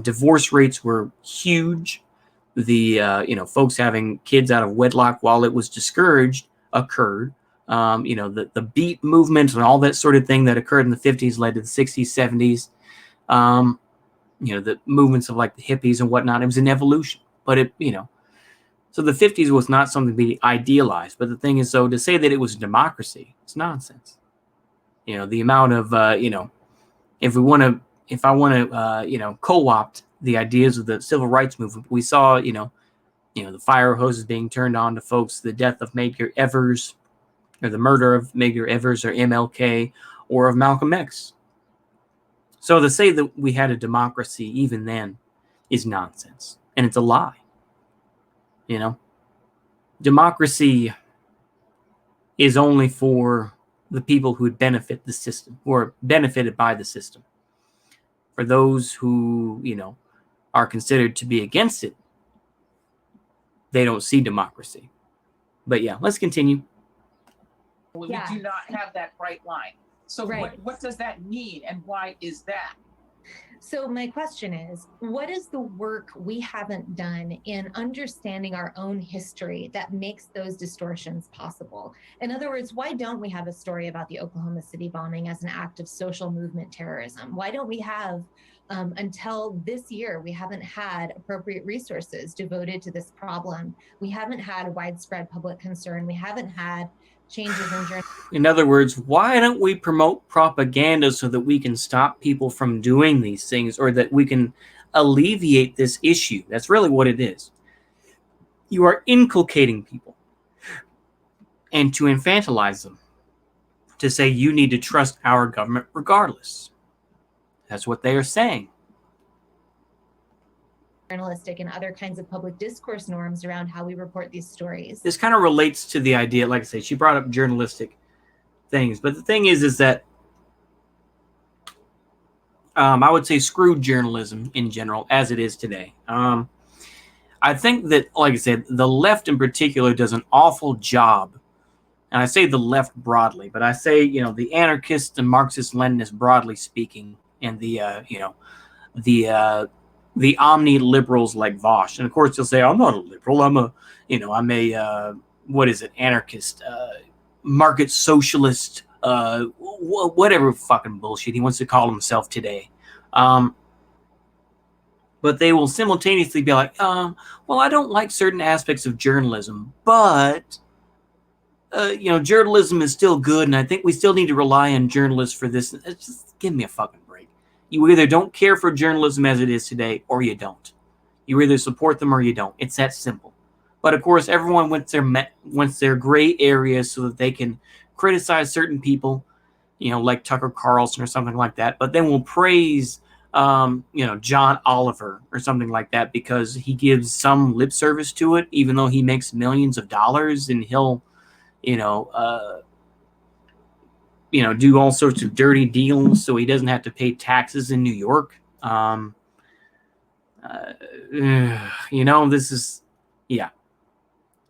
Divorce rates were huge. The, folks having kids out of wedlock while it was discouraged occurred. The beat movement and all that sort of thing that occurred in the 50s led to the 60s, 70s. The movements of like the hippies and whatnot, it was an evolution. But so the 50s was not something to be idealized. But the thing is, so to say that it was a democracy, it's nonsense. The amount of, if I want to, co-opt the ideas of the civil rights movement, we saw, the fire hoses being turned on to folks, the death of Medgar Evers, or the murder of Medgar Evers or MLK, or of Malcolm X. So to say that we had a democracy even then is nonsense. And it's a lie. Democracy is only for the people who would benefit the system, who are benefited by the system. For those who, are considered to be against it, they don't see democracy. But yeah, let's continue. We do not have that bright line. So right. what does that mean, and why is that? So my question is, what is the work we haven't done in understanding our own history that makes those distortions possible? In other words, why don't we have a story about the Oklahoma City bombing as an act of social movement terrorism? Why don't we have, until this year, we haven't had appropriate resources devoted to this problem? We haven't had widespread public concern. We haven't had changes in journalism. In other words, why don't we promote propaganda so that we can stop people from doing these things, or that we can alleviate this issue? That's really what it is. You are inculcating people and to infantilize them, to say you need to trust our government regardless. That's what they are saying. Journalistic and other kinds of public discourse norms around how we report these stories. This kind of relates to the idea, like I say, she brought up journalistic things. But the thing is that I would say screw journalism in general as it is today. I think that, like I said, the left in particular does an awful job. And I say the left broadly, but I say, the anarchists and Marxist-Leninists broadly speaking, and the omni-liberals like Vosh. And of course, you'll say, I'm not a liberal. I'm a what is it, anarchist, market socialist, whatever fucking bullshit he wants to call himself today. But they will simultaneously be like, well, I don't like certain aspects of journalism, but journalism is still good, and I think we still need to rely on journalists for this. Just give me a fucking break. You either don't care for journalism as it is today, or you don't. You either support them or you don't. It's that simple. But of course, everyone wants their gray areas so that they can criticize certain people, like Tucker Carlson or something like that. But then we'll praise, John Oliver or something like that because he gives some lip service to it, even though he makes millions of dollars, and he'll, do all sorts of dirty deals so he doesn't have to pay taxes in New York.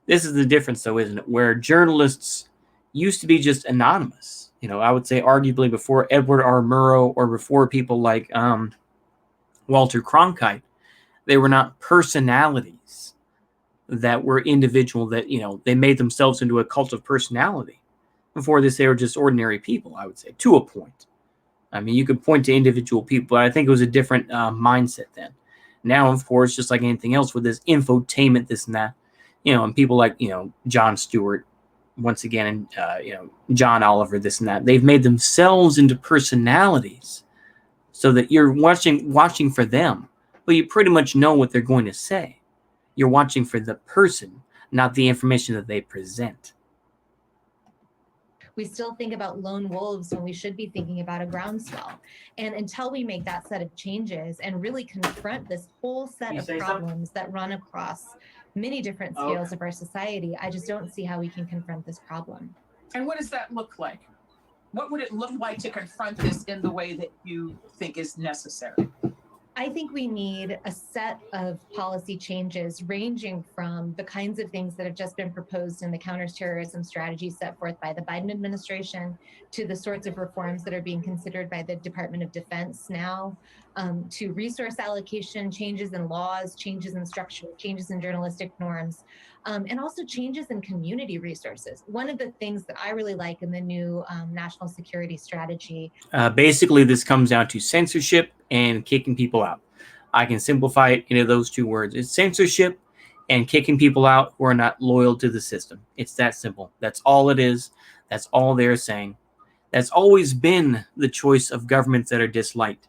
This is the difference, though, isn't it? Where journalists used to be just anonymous. I would say arguably before Edward R. Murrow or before people like Walter Cronkite, they were not personalities that were individual, that, they made themselves into a cult of personality. Before this, they were just ordinary people, I would say, to a point. I mean, you could point to individual people, but I think it was a different mindset then. Now, of course, just like anything else with this infotainment, this and that, and people like, Jon Stewart, once again, and, John Oliver, this and that, they've made themselves into personalities so that you're watching for them, but you pretty much know what they're going to say. You're watching for the person, not the information that they present. We still think about lone wolves when we should be thinking about a groundswell. And until we make that set of changes and really confront this whole set of problems that run across many different scales of our society, I just don't see how we can confront this problem. And what does that look like? What would it look like to confront this in the way that you think is necessary? I think we need a set of policy changes ranging from the kinds of things that have just been proposed in the counterterrorism strategy set forth by the Biden administration to the sorts of reforms that are being considered by the Department of Defense now, to resource allocation, changes in laws, changes in structure, changes in journalistic norms, and also changes in community resources. One of the things that I really like in the new national security strategy. Basically, this comes down to censorship and kicking people out. I can simplify it into those two words. It's censorship and kicking people out who are not loyal to the system. It's that simple. That's all it is. That's all they're saying. That's always been the choice of governments that are disliked.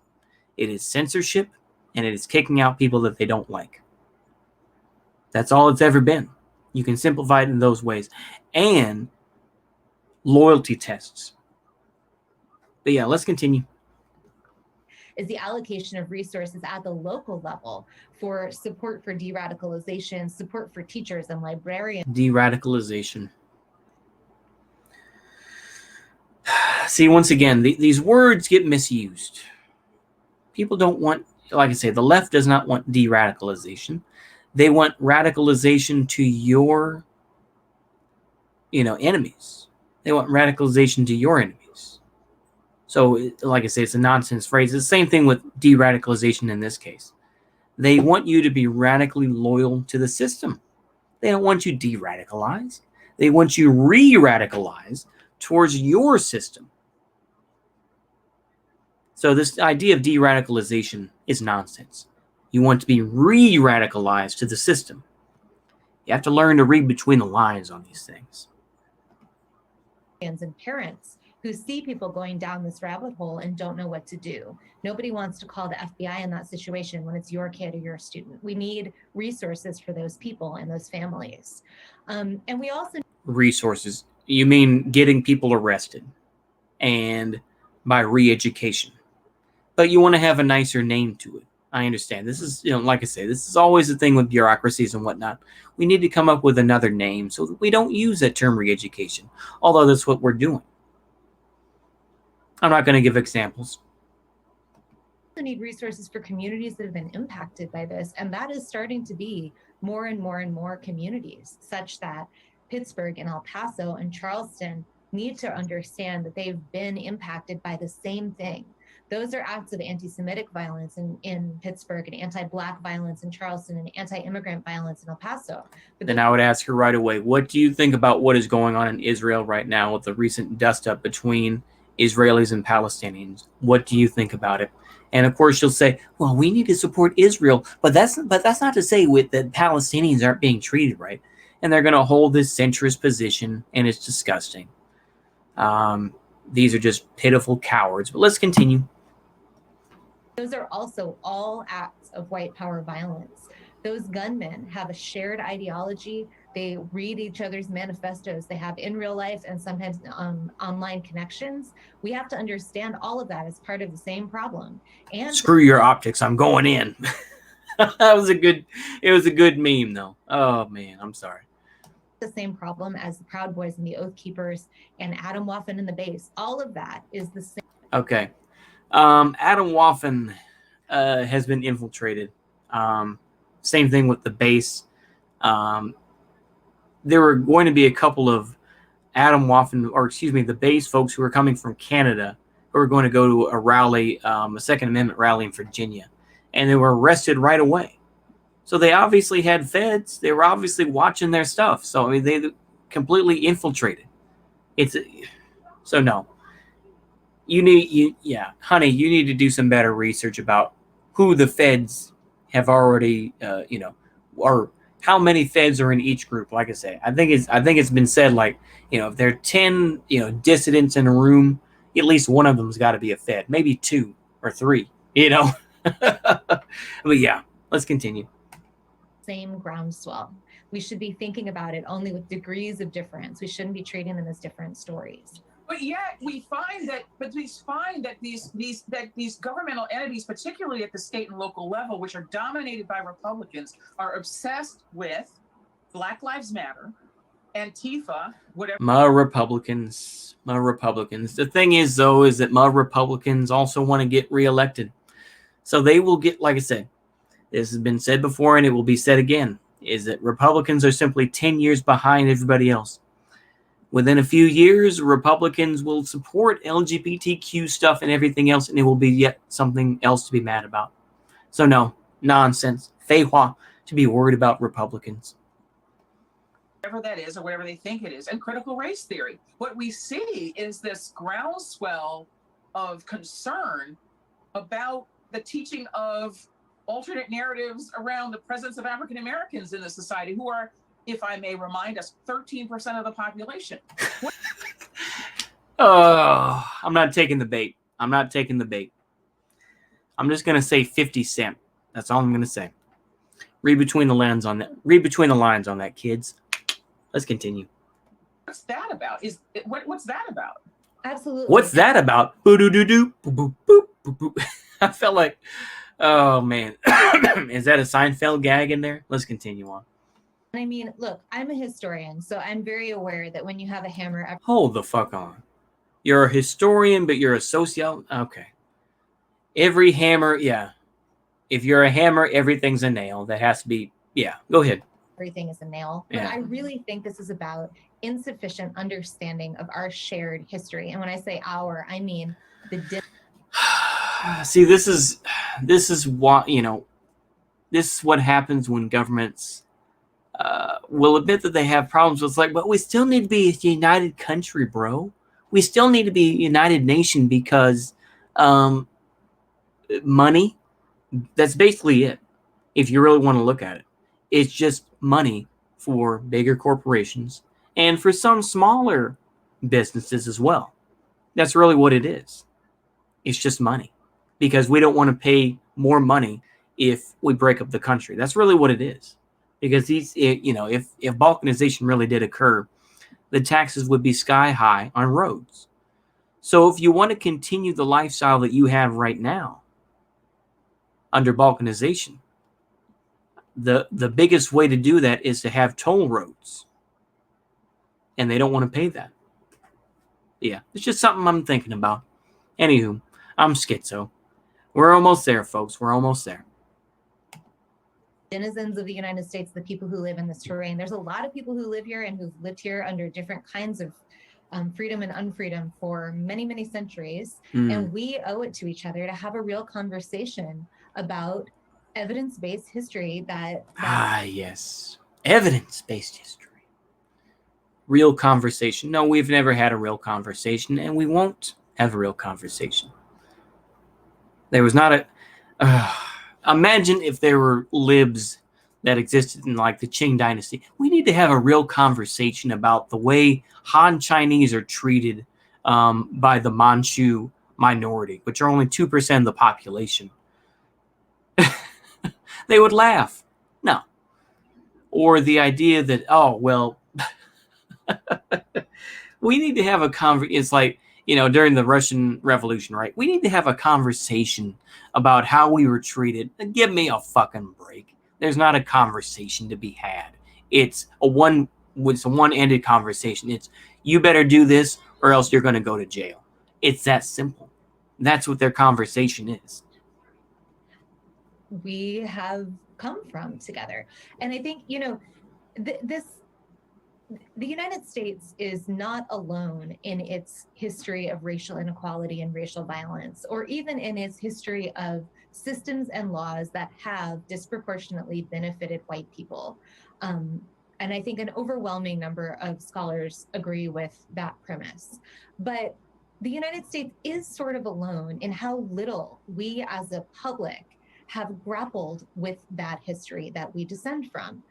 It is censorship and it is kicking out people that they don't like. That's all it's ever been. You can simplify it in those ways. And loyalty tests. But yeah, let's continue. Is the allocation of resources at the local level for support for de-radicalization, support for teachers and librarians. De-radicalization. See, once again, these words get misused. People don't want, like I say, the left does not want de-radicalization. They want radicalization to your, enemies. They want radicalization to your enemies. So, like I say, it's a nonsense phrase. It's the same thing with de-radicalization in this case. They want you to be radically loyal to the system. They don't want you de-radicalized. They want you re-radicalized towards your system. So this idea of de-radicalization is nonsense. You want to be re-radicalized to the system. You have to learn to read between the lines on these things. And parents who see people going down this rabbit hole and don't know what to do. Nobody wants to call the FBI in that situation when it's your kid or your student. We need resources for those people and those families. And we also... Resources. You mean getting people arrested and by re-education. But you want to have a nicer name to it. I understand. This is, like I say, this is always the thing with bureaucracies and whatnot. We need to come up with another name so that we don't use that term re-education, although that's what we're doing. I'm not going to give examples. We need resources for communities that have been impacted by this, and that is starting to be more and more and more communities, such that Pittsburgh and El Paso and Charleston need to understand that they've been impacted by the same thing. Those are acts of anti-Semitic violence in Pittsburgh, and anti-Black violence in Charleston, and anti-immigrant violence in El Paso. Then I would ask her right away, what do you think about what is going on in Israel right now with the recent dust-up between Israelis and Palestinians? What do you think about it? And of course, she'll say, well, we need to support Israel, but that's not to say that Palestinians aren't being treated right. And they're going to hold this centrist position, and it's disgusting. These are just pitiful cowards. But let's continue. Those are also all acts of white power violence. Those gunmen have a shared ideology. They read each other's manifestos. They have in real life and sometimes online connections. We have to understand all of that as part of the same problem. And screw your optics, I'm going in. It was a good meme though. Oh man, I'm sorry. The same problem as the Proud Boys and the Oath Keepers and Adam Waffen and the Base. All of that is the same. Okay. Adam Waffen has been infiltrated. Same thing with the Base. There were going to be a couple of the Base folks who were coming from Canada who were going to go to a rally, a Second Amendment rally in Virginia, and they were arrested right away. So they obviously had feds. They were obviously watching their stuff. So I mean, they completely infiltrated. So no. Honey, you need to do some better research about who the feds have already, or how many feds are in each group. Like I say, I think it's been said, like, if there are 10, dissidents in a room, at least one of them's got to be a fed, maybe 2 or 3, But yeah, let's continue. Same groundswell. We should be thinking about it only with degrees of difference. We shouldn't be treating them as different stories. But yet we find that these governmental entities, particularly at the state and local level, which are dominated by Republicans, are obsessed with Black Lives Matter, Antifa, whatever. My Republicans. The thing is, though, is that my Republicans also want to get reelected. So they will get, like I said, this has been said before and it will be said again, is that Republicans are simply 10 years behind everybody else. Within a few years, Republicans will support LGBTQ stuff and everything else, and it will be yet something else to be mad about. So no, nonsense. Feiwa to be worried about Republicans. Whatever that is, or whatever they think it is, and critical race theory. What we see is this groundswell of concern about the teaching of alternate narratives around the presence of African Americans in the society, who are, if I may remind us, 13% of the population. Oh, I'm not taking the bait. I'm just going to say 50 Cent. That's all I'm going to say. Read between the lines on that, kids. Let's continue. What's that about? What's that about? Absolutely. What's that about? Boo-doo-doo-doo. Boop-boop-boop-boop-boop. I felt like, oh, man. Is that a Seinfeld gag in there? Let's continue on. I mean, look, I'm a historian, so I'm very aware that when you have a hammer... Hold the fuck on. You're a historian, but you're a Okay. Every hammer, yeah. If you're a hammer, everything's a nail. That has to be, yeah. Go ahead. Everything is a nail. But Yeah. I really think this is about insufficient understanding of our shared history. And when I say our, I mean the... See, this is what, this is what happens when governments will admit that they have problems. It's like, but we still need to be a united country, bro. We still need to be a united nation because money, that's basically it. If you really want to look at it, it's just money for bigger corporations and for some smaller businesses as well. That's really what it is. It's just money because we don't want to pay more money if we break up the country. That's really what it is. Because if balkanization really did occur, the taxes would be sky high on roads. So if you want to continue the lifestyle that you have right now under balkanization, the biggest way to do that is to have toll roads. And they don't want to pay that. Yeah, it's just something I'm thinking about. Anywho, I'm schizo. We're almost there, folks. We're almost there. Denizens of the United States, the people who live in this terrain. There's a lot of people who live here and who've lived here under different kinds of freedom and unfreedom for many, many centuries. Mm. And we owe it to each other to have a real conversation about evidence-based history yes. Evidence-based history. Real conversation. No, we've never had a real conversation, and we won't have a real conversation. There was not a... imagine if there were libs that existed in like the Qing dynasty. We need to have a real conversation about the way Han Chinese are treated by the Manchu minority, which are only 2% of the population. They would laugh. No. Or the idea that, oh, well, we need to have a conversation. It's like, during the Russian Revolution, right? We need to have a conversation about how we were treated. Give me a fucking break. There's not a conversation to be had. It's a one-ended conversation. It's, you better do this or else you're going to go to jail. It's that simple. That's what their conversation is. We have come from together. And I think, the United States is not alone in its history of racial inequality and racial violence, or even in its history of systems and laws that have disproportionately benefited white people. And I think an overwhelming number of scholars agree with that premise. But the United States is sort of alone in how little we as a public have grappled with that history that we descend from.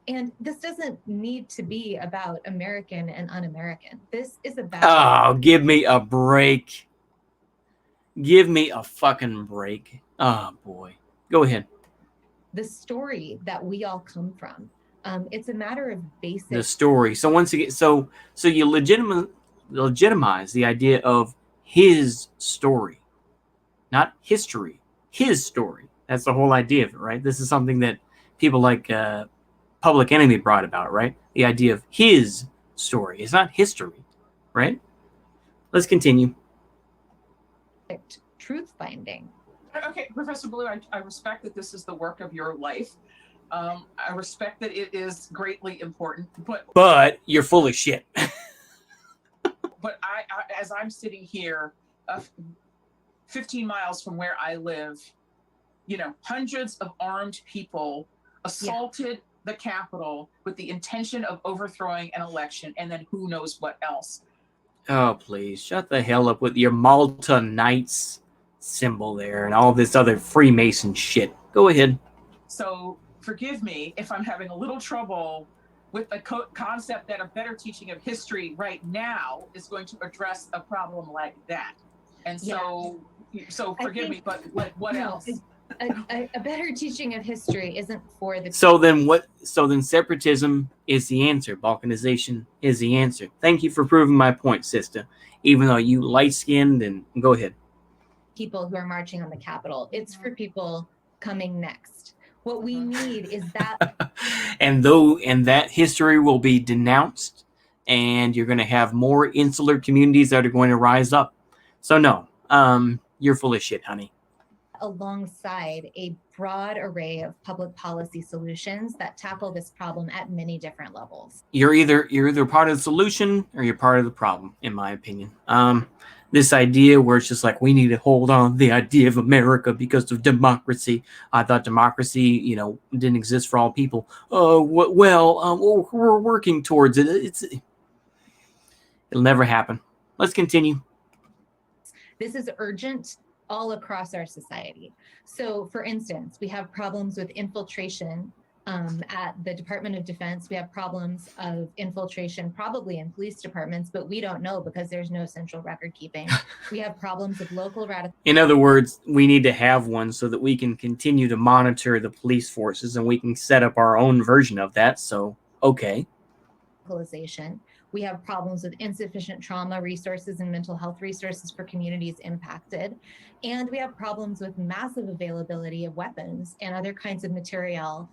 And this doesn't need to be about American and un-American. This is about... Oh, give me a break. Give me a fucking break. Oh, boy. Go ahead. The story that we all come from. It's a matter of basic... The story. So once again, so you legitimize the idea of his story. Not history. His story. That's the whole idea of it, right? This is something that people like... Public Enemy brought about, right? The idea of his story. It's not history, right? Let's continue. Truth finding. Okay, Professor Blue, I respect that this is the work of your life. I respect that it is greatly important, but you're full of shit. But I, as I'm sitting here, 15 miles from where I live, hundreds of armed people assaulted the Capitol with the intention of overthrowing an election, and then who knows what else. Oh, please, shut the hell up with your Malta Knights symbol there and all this other Freemason shit. Go ahead. So forgive me if I'm having a little trouble with the concept that a better teaching of history right now is going to address a problem like that. And so forgive me, but like what else? A better teaching of history isn't for the... So then separatism is the answer. Balkanization is the answer. Thank you for proving my point, sister. Even though you light-skinned, and go ahead. People who are marching on the Capitol. It's for people coming next. What we need is that... and that history will be denounced, and you're going to have more insular communities that are going to rise up. So no, you're full of shit, honey. Alongside a broad array of public policy solutions that tackle this problem at many different levels. You're either part of the solution or you're part of the problem, in my opinion. This idea where it's just like, we need to hold on to the idea of America because of democracy. I thought democracy, didn't exist for all people. We're working towards it. It'll never happen. Let's continue. This is urgent all across our society. So for instance, we have problems with infiltration at the Department of Defense. We have problems of infiltration probably in police departments, but we don't know because there's no central record keeping. We have problems with local radical... In other words, we need to have one so that we can continue to monitor the police forces and we can set up our own version of that. So, okay. Radicalization. We have problems with insufficient trauma resources and mental health resources for communities impacted. And we have problems with massive availability of weapons and other kinds of material.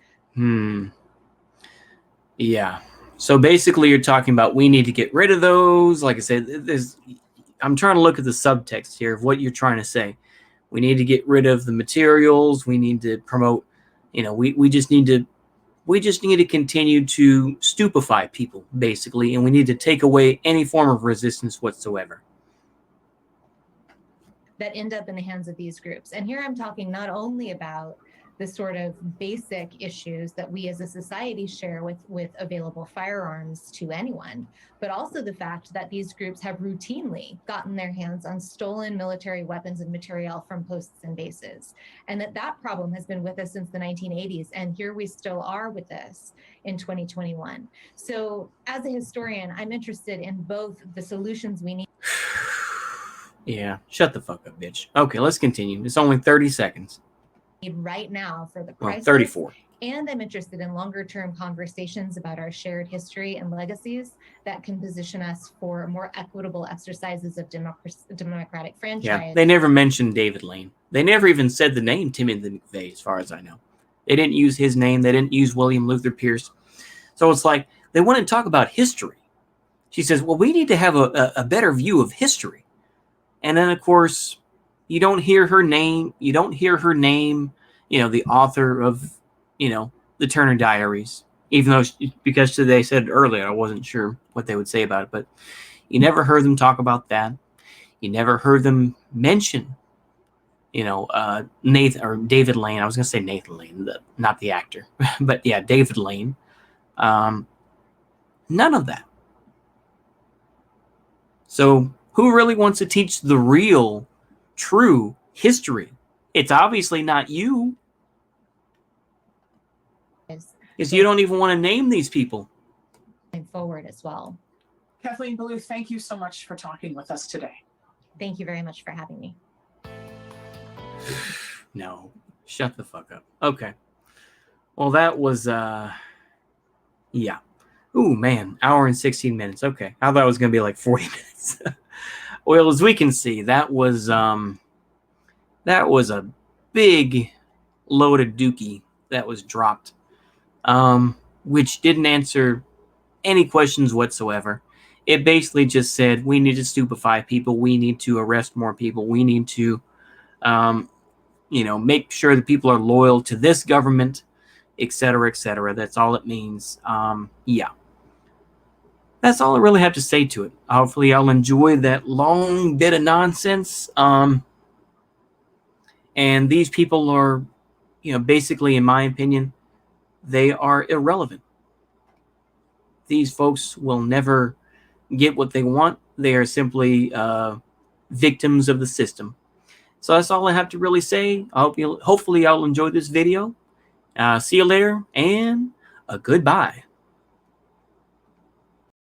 Yeah. So basically you're talking about we need to get rid of those. Like I said, I'm trying to look at the subtext here of what you're trying to say. We need to get rid of the materials. We need to promote, we just need to We just need to continue to stupefy people, basically, and we need to take away any form of resistance whatsoever. That end up in the hands of these groups. And here I'm talking not only about the sort of basic issues that we as a society share with available firearms to anyone, but also the fact that these groups have routinely gotten their hands on stolen military weapons and material from posts and bases. And that problem has been with us since the 1980s. And here we still are with this in 2021. So as a historian, I'm interested in both the solutions we need. Yeah, shut the fuck up, bitch. Okay, let's continue. It's only 30 seconds. Right now for the crisis. 34. And I'm interested in longer term conversations about our shared history and legacies that can position us for more equitable exercises of democratic franchise. Yeah, they never mentioned David Lane. They never even said the name Timothy McVeigh, as far as I know. They didn't use his name. They didn't use William Luther Pierce. So it's like they want to talk about history. She says, well, we need to have a better view of history. And then, of course, you don't hear her name. You don't hear her name, the author of, the Turner Diaries. Even though, because they said earlier, I wasn't sure what they would say about it. But you never heard them talk about that. You never heard them mention, Nathan or David Lane. I was going to say Nathan Lane, not the actor. But yeah, David Lane. None of that. So who really wants to teach the real, true history? It's obviously not you. Because you don't even want to name these people. Forward as well. Kathleen Ballou, thank you so much for talking with us today. Thank you very much for having me. No, shut the fuck up. Okay. Well, that was, yeah. Ooh, man, hour and 16 minutes. Okay. I thought it was going to be like 40 minutes. Well, as we can see, that was a big loaded dookie that was dropped, which didn't answer any questions whatsoever. It basically just said, we need to stupefy people. We need to arrest more people. We need to, make sure that people are loyal to this government, etc., etc. That's all it means. Yeah. That's all I really have to say to it. Hopefully y'all enjoy that long bit of nonsense. And these people are, basically, in my opinion, they are irrelevant. These folks will never get what they want. They are simply victims of the system. So that's all I have to really say. Hopefully y'all enjoyed this video. See you later, and a goodbye.